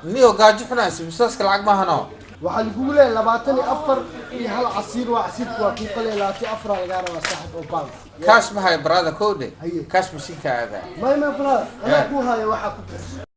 نيو قاجي فناس بس العقب ما هنا waxaa lagu leeyahay 24 iyo hal casiir waa casiirku waa ku qalay 24 laga rabaa saaxib oo baan kaash ma hay brother koode kaash masiinka aada ma brother ana ku hayo waxa ku bixis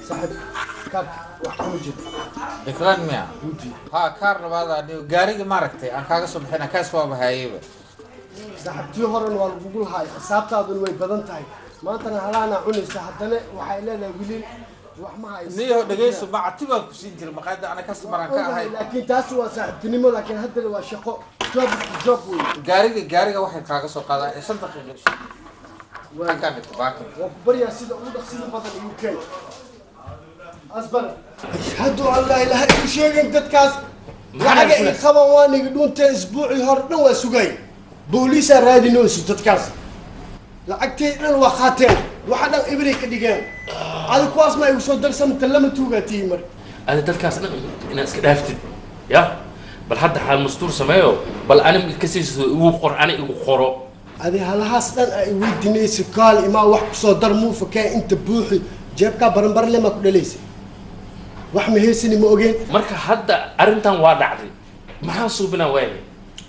صاحب كار waxaan u jeedo ikran miya ha kaar labaad adiga gaariga maaragtay aan kaaga soo bixina kaas waa bahayba saaxibtii horan waa lagu lahay xisaabtaaduna way badan tahay maantana halaana cunaysa haddana waxay leedahay wilil wax ma hayso niyo dhageyso macatiba ku siin jiray maqaayada ana customer ka ahay laakiin taas waa saaxibtinimo laakiin hadda waa shaqo job way gaariga waxay kaaga soo qaadaa 5 daqiiqo waa kan tabaaka waa bariya sida ugu dhaqsiga badan UK أصبر أشهد أن لا إله إلا شيء دتكاس لعجة خبر واني بدون أسبوع يهرب نو سجاي بوليس رادي نو دتكاس لعجتي الوخاتين واحد إبريك ديجان على كواس ما يوصل درس متلم توجا تيمر هذا دتكاس أنا أسكت يا بل حد حال مستور سمايو بل أنا كسيس وقر أنا وقرا هذه هالهاس أنا ودني سكال إما واحد صدر مو فكان أنت بوحي جابك برنبر لما كل ليس وحمي هيسني موجين مركا حدا أرنتان وادعدي ما حاسوبنا وين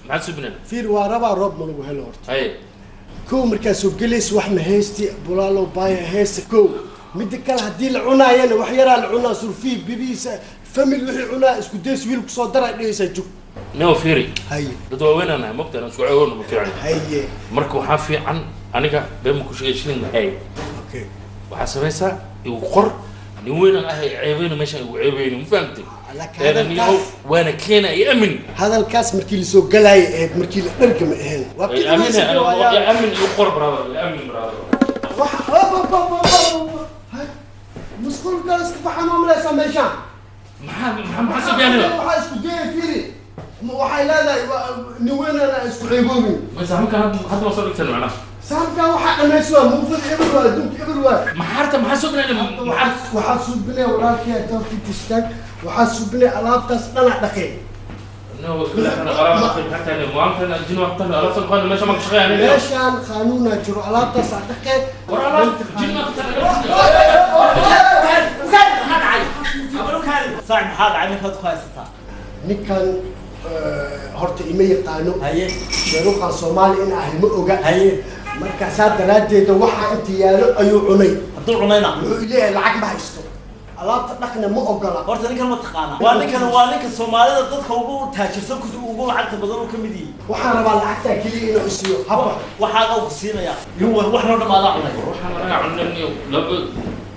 ما حاسوبنا فير واربع رب من وهالورد أي كو مركز جلس وحمي هيستي بولالو باي هيست كو مدكال هدي العنا يعني وحيرا العنا صار فيه بيبيس فمي وحي عنا اسكو ديس ويل كصدر ليس جو نو فيري هاي دو وين أنا مقتل أنا سوعون مكيعني هاي مركو حافي عن أنا بيمكو شيء هاي أوكي وحسبيسا يوقر نوين أهي عيبين ماشي وعيبين مو فهمتي هذا نيو وانا كينا يأمن هذا الكاس مركي سو قلاي مركي نركم هنا يأمن يأمن يوقر برادر يأمن برادر مسكول كاس بحنا ملا سميشان محمد حسب يعني waxaa isku day fiiri waxay leedahay niweena isku ciiboobi بس هم كان حد ما صار يكتب معنا saamka waxa dhameyswa muufad ibru waa dunk ibru waa maxarta maxaa soo binay waxa soo binay walaalkii toorti tistag waxa soo binay alaabtaas dhanac dhaqay no kala qaraab xataa inay muamtana jin waqtan ala soo qaan meesha ma ka shaqeeyaan meeshaan qaanuuna jiro alaabtaas dhaqay waraala jin waqtan صاحب هذا عمل هذا خاصة نكان horta ima yaqaano sheeruqa Soomaali in ah ma oga markaas daraadeeda waxa inta yaalo ayuu cunay haduu cunayna wuxuu ilaahay lacag ma haysto alaabta dhaqna ma ogola horta ninkan ma taqaana waa ninka Soomaalida dadka ugu taajirsan ugu lacagta badan oo kamid yihiin waxaan rabaa lacagta kaliya inuu isiyo haba waxa uu siinaya inuu wax noo dhamaada cunay waxaan raga cunay laba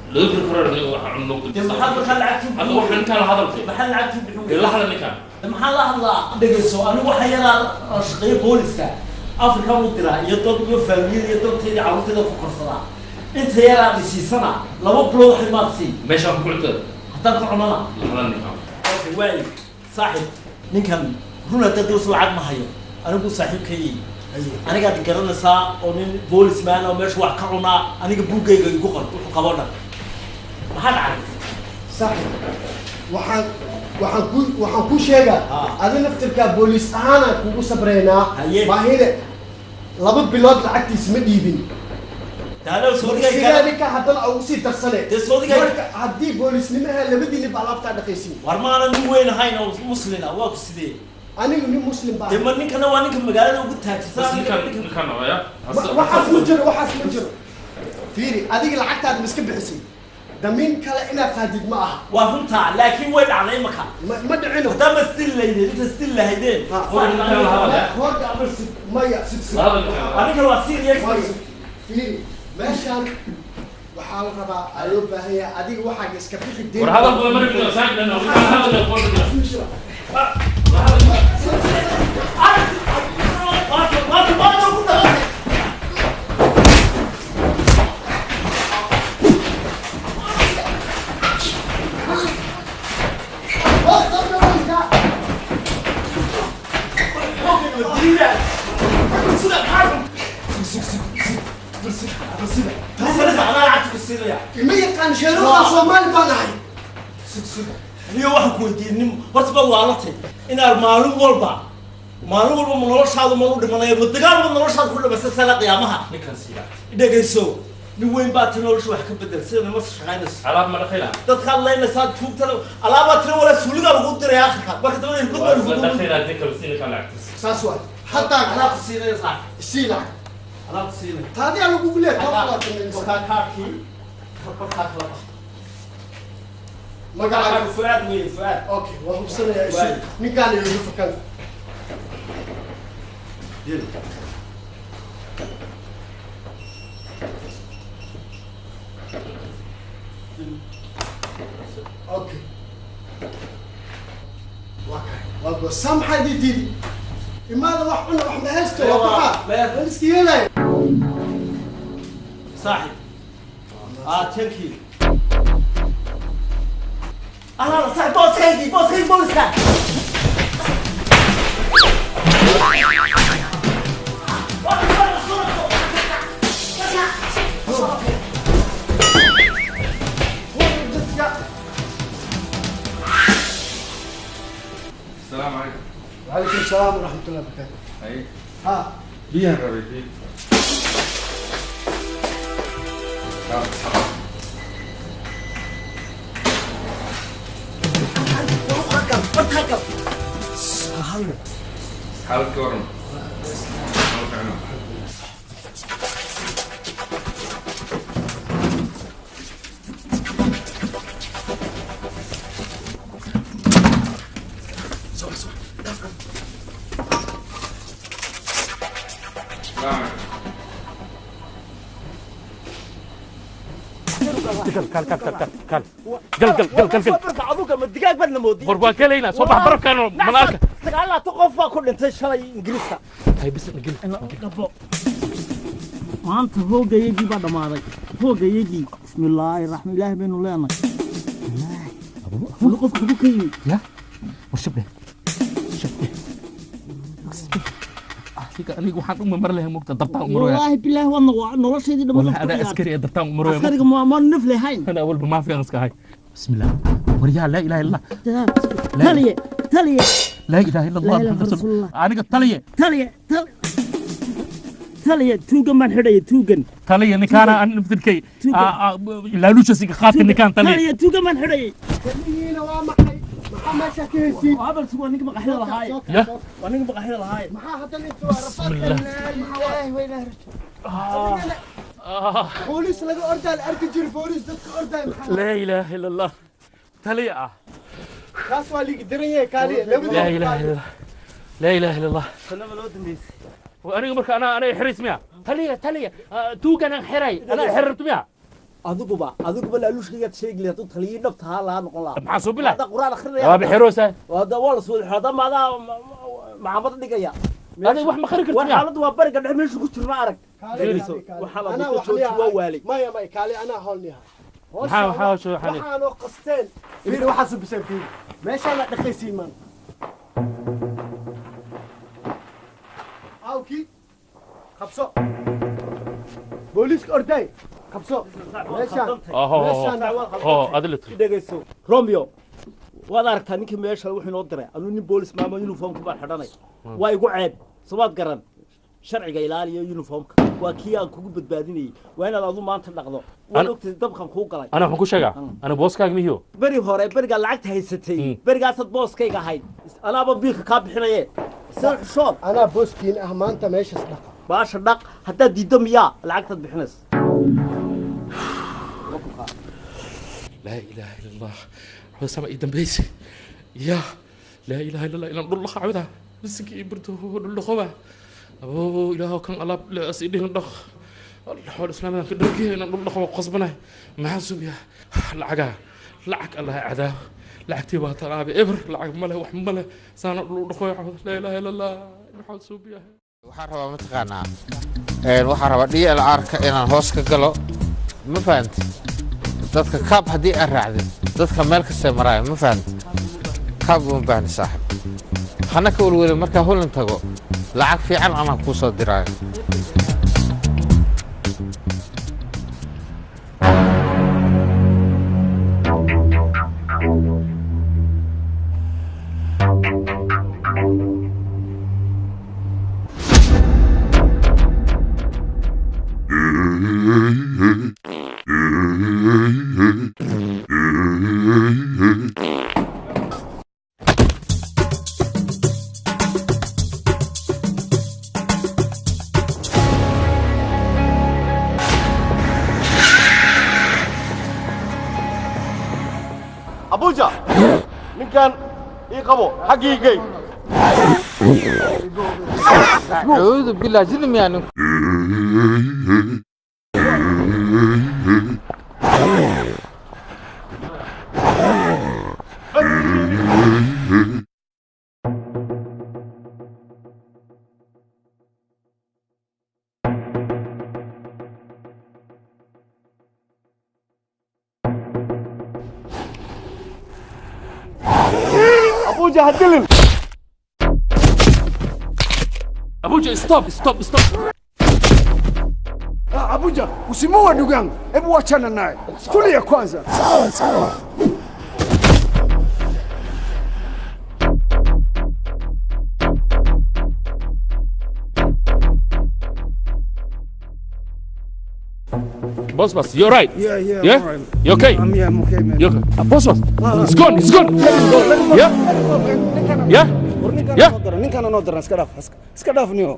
لو بكررني وحنو محل محل عتيب هذا وحن كان هذا محل عتيب لا هذا اللي كان محل هذا دقيسو انا وحيلا شقي بوليسكا افريكا مديرا يطلب فاميلي يطلب تيدي عروتيدا ku korsada inta yara dhisiisana laba blood ximaadsi meesha ku kulta hadan ku cunana la ninkan okay way saaxib ninkan runa dadus lacag ma hayo anigu saaxibkay aniga garanaysaa oo nin policeman oo meesha wax ka cunaa aniga buugayga igu qor wuxuu qabana maxaa dhacay saaxib waxaan ku sheegaa adina naftirka booliis ahaan kugu sabreynaa baahida 2 bilood lacagtiis ma dhiibin taalo soodiga ka hadana ugu sii darsane marka hadii booliisnimaha labadiina alaabta dhaqaysiin war maana nin weyn ahayn oo muslin ah waa ku sidee anigu nin muslim baa dema ninkana waa ninka magaalada ugu taajirsan ninkan waya waxaas ma jiro fiiri adiga lacagtaada miska bixisay damin kale ina qaadid ma aha waa runta laakiin way dhacday maka ma dhicino hadda ma still leeyahay inta still lahaydeen horta amarsi maya aniga waa serious fiiri meeshaan waxaa la rabaa ayuu baahaya adiga waxaaga iska bixi deyn war hadal badan markii saacid lana hadal ما يقان شيروخا Soomaali baan ahay niyo wax ku weydiinin horta bal waalantay in maalin walba ma noloshaadu ma u dhimanayo ma dagaal ma noloshaadu ku dhamasay sala qiyaamaha ninkan siida dhageyso nin weyn baa tan noloshu wax ka bedel sida ma shaqaynayso alaab ma dhaqayna dadka leeyna saad tuugta alaaba tan wala suuliga lagu diray akhirka marka dabada in gudba lagu dhaqayna dadka wasiina kala actis saas waa hatta alaab siinaysa siila alaab siinay taadi aan lagu leeyahay ka kaaki magaca fuad wey fuad okay waa hubsanaya ninkaan iyo fakan okay waa samxa didi imaada wax cuna wax ma haysto waa baxa iska yeelay saaxib thank you أنا صاحب بوس كيدي بوليسكا السلام عليكم. وعليكم السلام ورحمة الله وبركاته. أي. ها. بيها ربيتي. حالك ورم. قربان كلينا صباح برب كانوا منالك سقال لا تقف كل انت شلي انجليزكا هاي بس انجليز ما انت هوغا يجي بعد ما هذا هوغا يجي بسم الله الرحمن الله بين الله انا نقف كبكي لا وشبه شبه فيك أنا وحنا مر لها ممكن درتها أمره والله بالله والله نور شيء ده والله هذا عسكري درتها أمره عسكري ما نفله هاي أنا أول ما في أنسك هاي بسم الله ورجال لا إله إلا الله تليه لا إله إلا الله محمد رسول الله أنا قلت تليه توجن من حرية توجن تليه نكانا أنا نفذ كي لا لوش سيك خاف نكان تليه توجن من حرية تليه وامحي ما شاكيسي وهذا سوى نيجي بقى حيل هاي يا ونيجي بقى حيل هاي ما حتى انتوا عرفت الله وين بوليس لقى أردال أركجير بوليس دك أردال لا إله إلا الله تليه كاس والي دريه كالي لا إله إلا الله لا إله إلا الله أنا ملود ميس وأنا مرك أنا حريص مياه تليه توجن حري أنا حررت مياه أذوق لا لوش قيت شيء اللي تطلعين نبتها لا نقول محاسوب بالله هذا قرآن آخر بحروسه وهذا والله سوى هذا ما هذا مع بعض الدقيقة هذا واحد مخرج وحالد وبرق قاعد نعمل شو كنت معرك وحالد وشو والي ما يا ما كالي أنا هولني حاول شو حالي وحنا قصتين فين وحاسب بسفين ماشي أنا دخل سيمان أوكي خبصو بوليس أرداي خبصو ماشي أدلت دقيسو روميو وهذا أركتني كم يشهر وحين أدري أنو ني بوليس ما يونيفورم كبار حداني وايقو عيب صواب قرن شرعي قيلالي يونيفورم وكيا كوكو بدباديني وين الأضو ما أنت نقضو ولوقت دبخم خوق علي أنا حكو شجع أنا بوسكاك ميهو بري هوري بري قال لعقت هاي ستي بري قاصد بوسكاك هاي أنا ببيك كاب حناية سر شوب أنا بوسكين أهمان تماشي صدقة باش صدق حتى دي دم يا لعقت بحنس لا إله إلا الله وسمع إيدم بيسي يا لا إله إلا الله إلا الله عبدا بسك يبرده الله خوه أبو إله كان الله لا أسيده الله الحول الإسلام كدركيه إن الله خوه قصبنا ما حسب يا لعك الله عذاب لعك تبى ترى بإبر لعك مله وحمله سان الله خوه لا إله إلا الله حسب يا وحرب متقنا وحرب دي العرك إن الهوس كجلو ما فهمت dadka kaab haddii aan raacdin dadka meel kastay maraayo ma fahamti kaab uma baahni saaxib hana ka welweli markaa holland tago lacag fiican anaa kuu soo diraayo أبوجا من كان يقبو حقيقي أعوذ بالله جلم يعني أبوجا هدلن أبوجا ستوب أبوجا usimuue ndugu yangu, hebu wachana naye, tulia kwanza. Sawa. Boss, you're right. Yeah. Yeah? Right. You okay? I'm okay, man. You okay? Boss, it's gone. Let him go. Yeah? Yeah?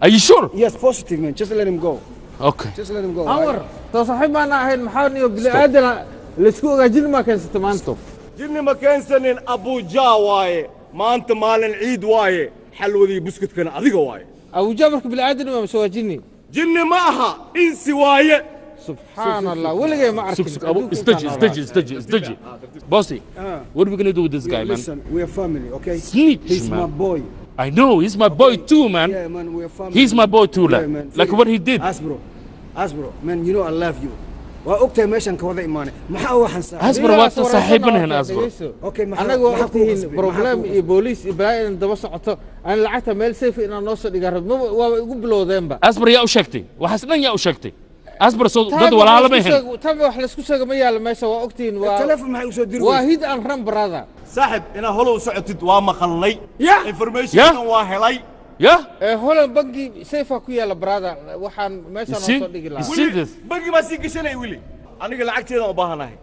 Are you sure? Yes, positive, man. Just let him go. Okay. Just let him go. أمر تصاحب أنا هين محاوني وبالعادة لسكوك جن ما كان ستمانتو جن ما كان سنين أبوجا واي ما أنت مال العيد واي حلو ذي بسكت كان أذيك واي أبوجا برك بالعادة ما مسوى جني جن معها إنسي واي سبحان الله ولا جاي ما أعرف استجي bossy what are we gonna do with this guy, man? Listen, we are family, okay? Snitch, he's man. my boy. I know he's my boy too, man. Yeah, man, we are family. He's my boy too, yeah, man. Like what he did. Asbro, man, you know I love you. وأوكتي ماشان كوضع إيماني ما هو حنسا أصبر وقت صاحبنا هنا أصبر أوكي ما أنا وقتي بروبلم بوليس إبراهيم إن دبص عطا أنا لعبت ميل سيف إن النص يقرب مو وقبله ذنبه أصبر يا أشكتي وحسنا يا أشكتي أصبر صوت ضد ولا على مهن تابع وحلا سكوسة ما يعلم ما يسوى أكتين التلفون ما يوصل دير واحد أنهرم براذا صاحب أنا هلو سعتد ومخلي يا information واهلي يا هلا بنجي سيف أكويا لبراذا وحن ما يسوى نص دقيقة بنجي ما سيجي أنا يقولي أنا قل لعقتي أنا أباهنا هي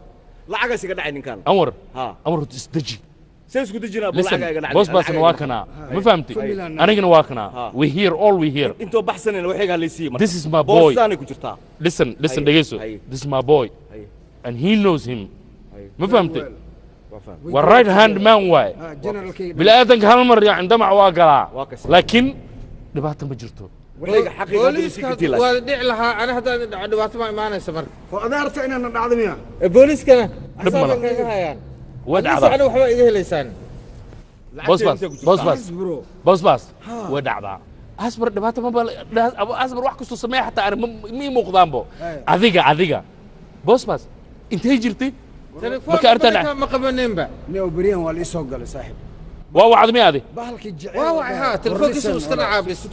لعقة سيجي عين كان أمر ها أمر تستجي سيسكت تجينا بلعقة بص بس نواكنا ما فهمتي أنا جنواكنا we hear all we hear أنتوا بحسن الوحيد اللي يسيم this is my boy listen دقيقة this is my boy and he knows him ما فهمتي والرايت هاند مان واي بالآدم هالمر يعني عندما واقع لكن دبعت ما جرتو ولا حقيقة ودع لها أنا هذا دبعت ما إيمانه سمر وأنا أعرف أن أنا نعلم البوليس كنا حسابك يعني ودع أنا وحبا إيه لسان بص ودع ذا أصبر دبعت ما بال أصبر واحد كسر سماه حتى أنا مي مقدام بو عذيقة بص أنت هجرتي تلفون ما قبلنين بقى نيو بريان ولا يسوق له صاحب واو عظمي هذه بحالك الجعيل واو ها تلفون كيسوس كنا عابس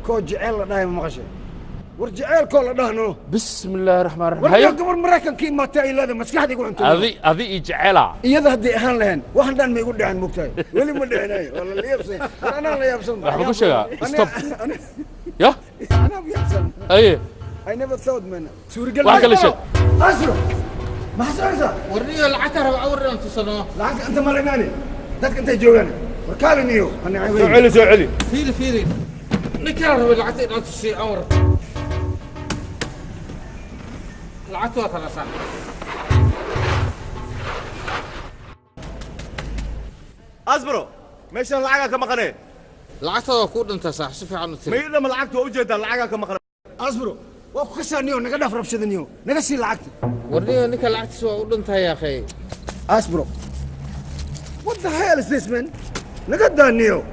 كود جعيل ده ما غشي ورجعيل كل ده نو بسم الله الرحمن الرحيم هيا قبل مراكن كي ما تاي هذا مسكح يقول انت هذه يجعلها يده هدي اهان لهن واحد دان ما يقول دان مقتاي ولي ما دهناي والله اللي يبسن انا اللي يبسن راح بقول شيء ستوب يا انا بيبسن اي I never thought من سوري قال واحد كل شيء اسرع ما حسنا ورني العتر اوري انت سنه لا انت ما لقاني دتك انت جوغاني وركالي نيو انا علي سو علي فيلي نكره العتر انت شيء اور العتوة ثلاثة أصبروا ماشي العقة كم قناة العتوة كود أنت صح شوف عنه ما يقدر العقة وجد العقة كم قناة أصبروا وخسر نيو نقدر نفرب شذ نيو نقصي العقة ورني نك العتوة سوى كود أنت يا أخي أصبروا what the hell is this man نقدر نيو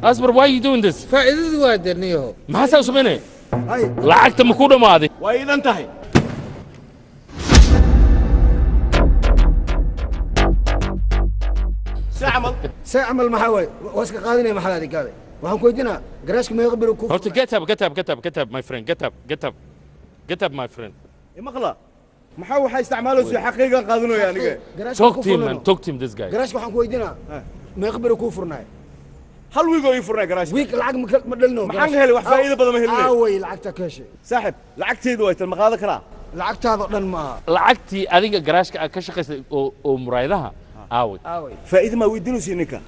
أصبر why you doing this فائدة وايد نيو ما حسوا سمينه هاي العقة مكودة ما هذه وإذا انتهي سأعمل محاوي واسك قادني محل هذه قاضي وهم كويدنا قراشك ما يخبروا كوف How to get up my friend get up my friend مخلا محاوي حيستعملوا في حقيقة قادنوا يعني talk to him this guy قراشك وهم كويدنا ما يخبروا كوفرنا هل ويقو يفرنا قراش ويك العقد مدلنو ما هنهلي wax faa'iido badan ma helnay away lacagta kaashe saaxib lacagteedu way tan maqaada kara lacagtaada dhan ma lacagtii adiga garaashka ka shaqaysay oo muraayadaha away faa'iido ma weydiinaysi ninka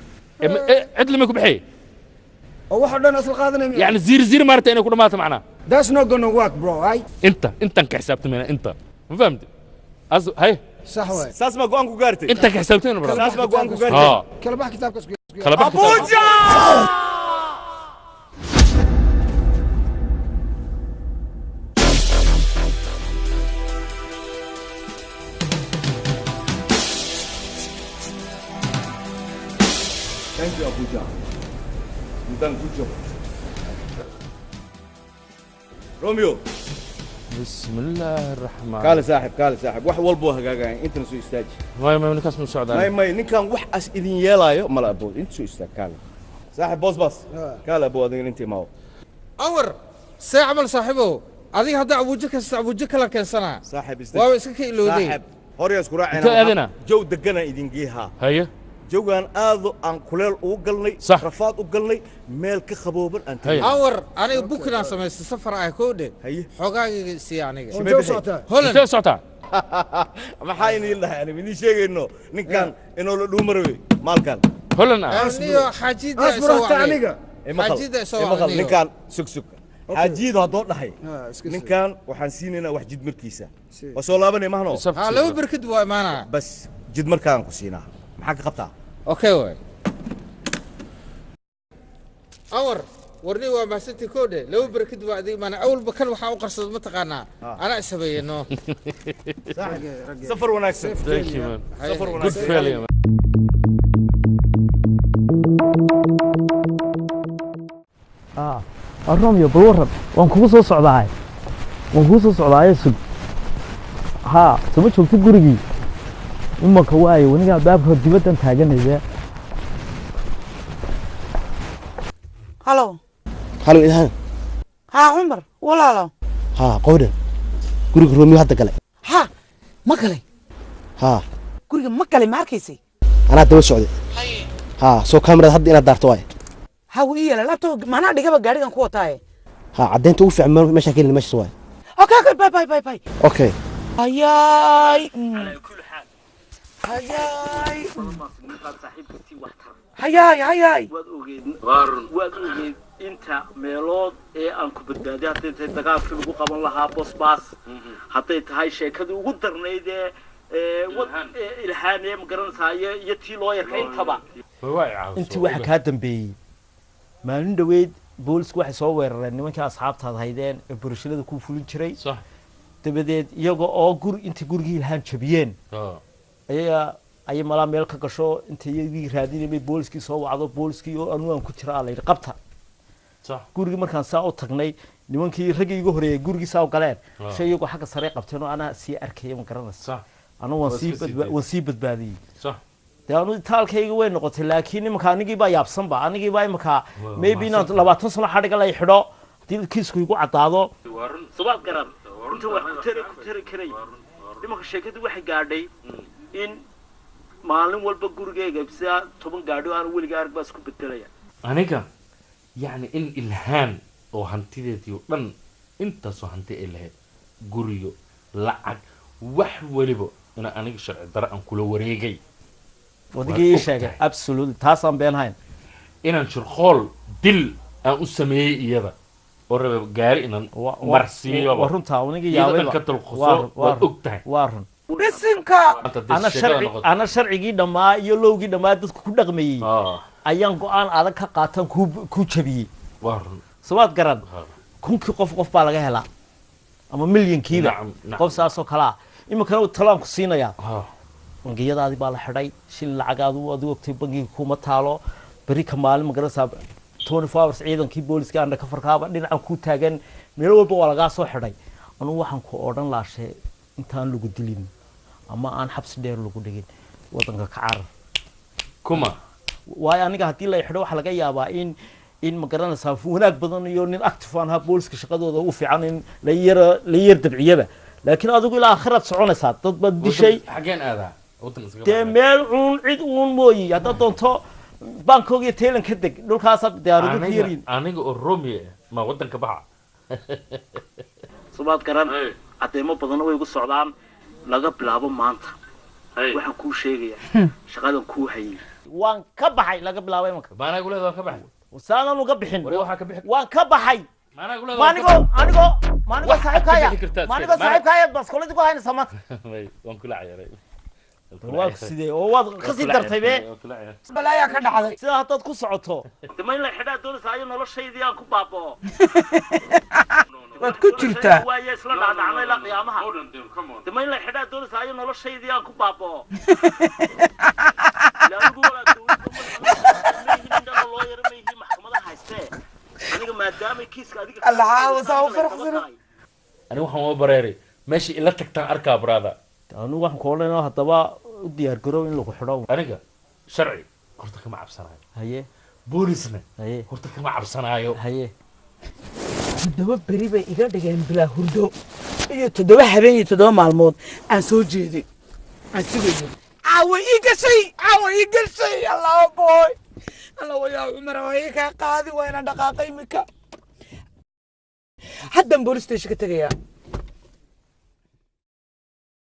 cid lama ku bixay oo waxa dhan asal qaadanay yani zir maarta inay ku dhamaato macna that's not gonna work bro ay inta ka xisaabtamina inta ma fahamti hay صح واي saas ma go'aan ku gaartay inta ka xisaabtamina bro saas ma go'aan ku gaartay kala bax kitaabka Abuja! Thank you, Abuja. You've done a good job. Romeo. بسم الله الرحمن قال ساحب wax walbo hagaagay inta soo istaaji ما ninkaas ma socdaan ما ninkan wax as idin yeelayo mala abood inta soo istaag kaal saaxib boss kaal abood inta maaw awr saacmal saaxibo adiga hadda abuuja kala keensana saaxib waa iska ka ilooday saaxib horyaas ku raacayna jow degana idin geeha haye joogan aado aan kuleel ugu galnay rafaad u galnay meel ka qabooban aan tahay awr aniga bukina sameeyay safar ah koode xogaaga si aniga holan socota maxaa inii lahay ani midii sheegayno ninkan inoo la dhuumaray maalkan holan aniyo xaajida soo aniga xaajida soo ninkan sug xaajidu hadoo dhahay ninkan waxaan siinaynaa wax jid markiisa waa soo laabanay mahno ha laba barkad waa maana bas jid markaan ku siinaa maxaa ka qabtaa okay way awr warni waa mahsanti koode laba barkad waa adiga maana awal bakan waxa u qarsad ma taqaanaa ana isabeeyno safar wanaagsan thank you man safar wanaagsan good failure Romeo bal warrab waan kugu soo socdaay وانكوسو سعودايا سوق ها سما شوفتي غوريغي imaka waayo waniga baabka dibaddan taaganaysa halo ilhaan ha Umar walaalo ha qowdan guriga Roomi hadda galay ha ma galay ha guriga ma galay ma arkaysay anaa daba socday ha soo kamarada hadda inaad daarto waay ha wii yala laptop maana dhigaba gaarigan ku wataaye ha cadeynta u fiican meesha keenin meesha waay okay bye okay ayaay hayaay waad ogeed inta meelood ee aan ku badbaadiyo hadday tahay dagaalkii lagu qaban lahaa bosbaas hadday tahay sheekadii ugu darnayd ee ilhaan ee magaranaysaa iyo tii looyarka intaba intii waxa kaa dambeeyey maalin dhaweyd boolisku waxay soo weerareen nimankii asxaabtaad haydeen ee burshilada ku fulin jiray dabadeed iyaga oo intii gurigii ilhaan jabiyeen ay malaa meel ka gasho inta iyagii raadinayay booliskii soo wacdo booliskii oo anuan ku jira la yiri qabta gurigii markaan saa u tagnay nimankii ragii igu horeeyay gurigii saa u galeen shay iyagu xagga sare qabteen oo ana si arkay ma garanaysa anu waan sii badbaadiyay daanu taalkayga way noqotay laakiin nimanka anigii baa yaabsan ba anigii baa imaka maybe inaan 20 sano xadhiga la xidho hadii kiisku igu cadaado sabab garan inta wax ku tiri karay nimanka sheekadu waxay gaadhay in maalin walba gurigeyga bisa 10 gaadho aan weliga arag baa isku bedelaya aniga يعني إن إلهام أو هنتيدي ودن أنت سو هنتي إلهام غوريو لعك وح ولبو أنا شرع درا أن كله وريجي ودقي شيء absolute تاسم بين هاين إن شرخال دل أن أسميه يدا ورب جاري إن مرسي ورن تاونيجي ياوي كتل خصو وأكتة وارن بس إنك أنا شرعي جدا ما يلو جدا ما تدك كل رقمي ayaan go'aan adag ka qaatan ku jabiyay sabaad garan kunkii qof baa laga helaa ama milyankiiba qof saasoo kala imika uu talaanku siinaya bangiyadaadi baa la xidhay shil lacagaadu aad waqti bangiga kuma taalo bari ka maalin magarasa 24 hours ciidankii booliska aan ka farkaaba dhinaca ku taagan meel walba waa laga soo xidhay anu waxaan ku oran laashay intaan lagu dilin ama aan xabsi dheer lagu dhigin wadanka ka carar kuma waayo aniga hadii la xidho waxa laga yaabaa in magaranaysaa wanaag badan iyo nin active aan ha booliska shaqadooda u fiican in la yar dabciyaba laakiin adigu ilaa aakhirad soconaysaa dad bad dishay xageen aada wadanka de meel cid mooyi hadda doonto bankooga iyo teelan ka deg dhulkaas diyaaradu ku yarin aniga oo Romeo ma wadanka baxa subaad garan adeemo badan way ugu socdaan laga bilaabo maanta waxaan ku sheegayaa shaqadan ku hayay waan ka baxay laga bilaabay marka baana gulada waan ka baxay wasaananu ka bixin waan ka baxay maanigo saaxiibkaya baskoolada ku hayna samad waan kula ciyaaray waa sidee oo waad ka sii dartay be balaya ka dhacday sida hadad ku socoto damay la xidhaa doonaysaa noloshayda aan ku baaboo waad ku jirtaa waaye isla dhacnay la qiyaamaha damay la xidhaa doonaysaa noloshayda aan ku baaboo أنا وحنا ما بريري ماشي إلا تكتان أركا برادا أنا وحنا كلنا هتبا ديار كرو إن لو حرام أنا شرعي هرتك مع بسنايو هيه بوليسنا هيه هرتك مع بسنايو هيه تدوب بريبة إيجا دجان بلا هردو إيه تدوب حبيني تدوب مالمود عن سوجيدي عن سوجيدي عاوي إيجا شيء الله بوي الله ويا عمر وياك قاضي وين دقاقي مكا حتى بوليس ستيشن كتجيا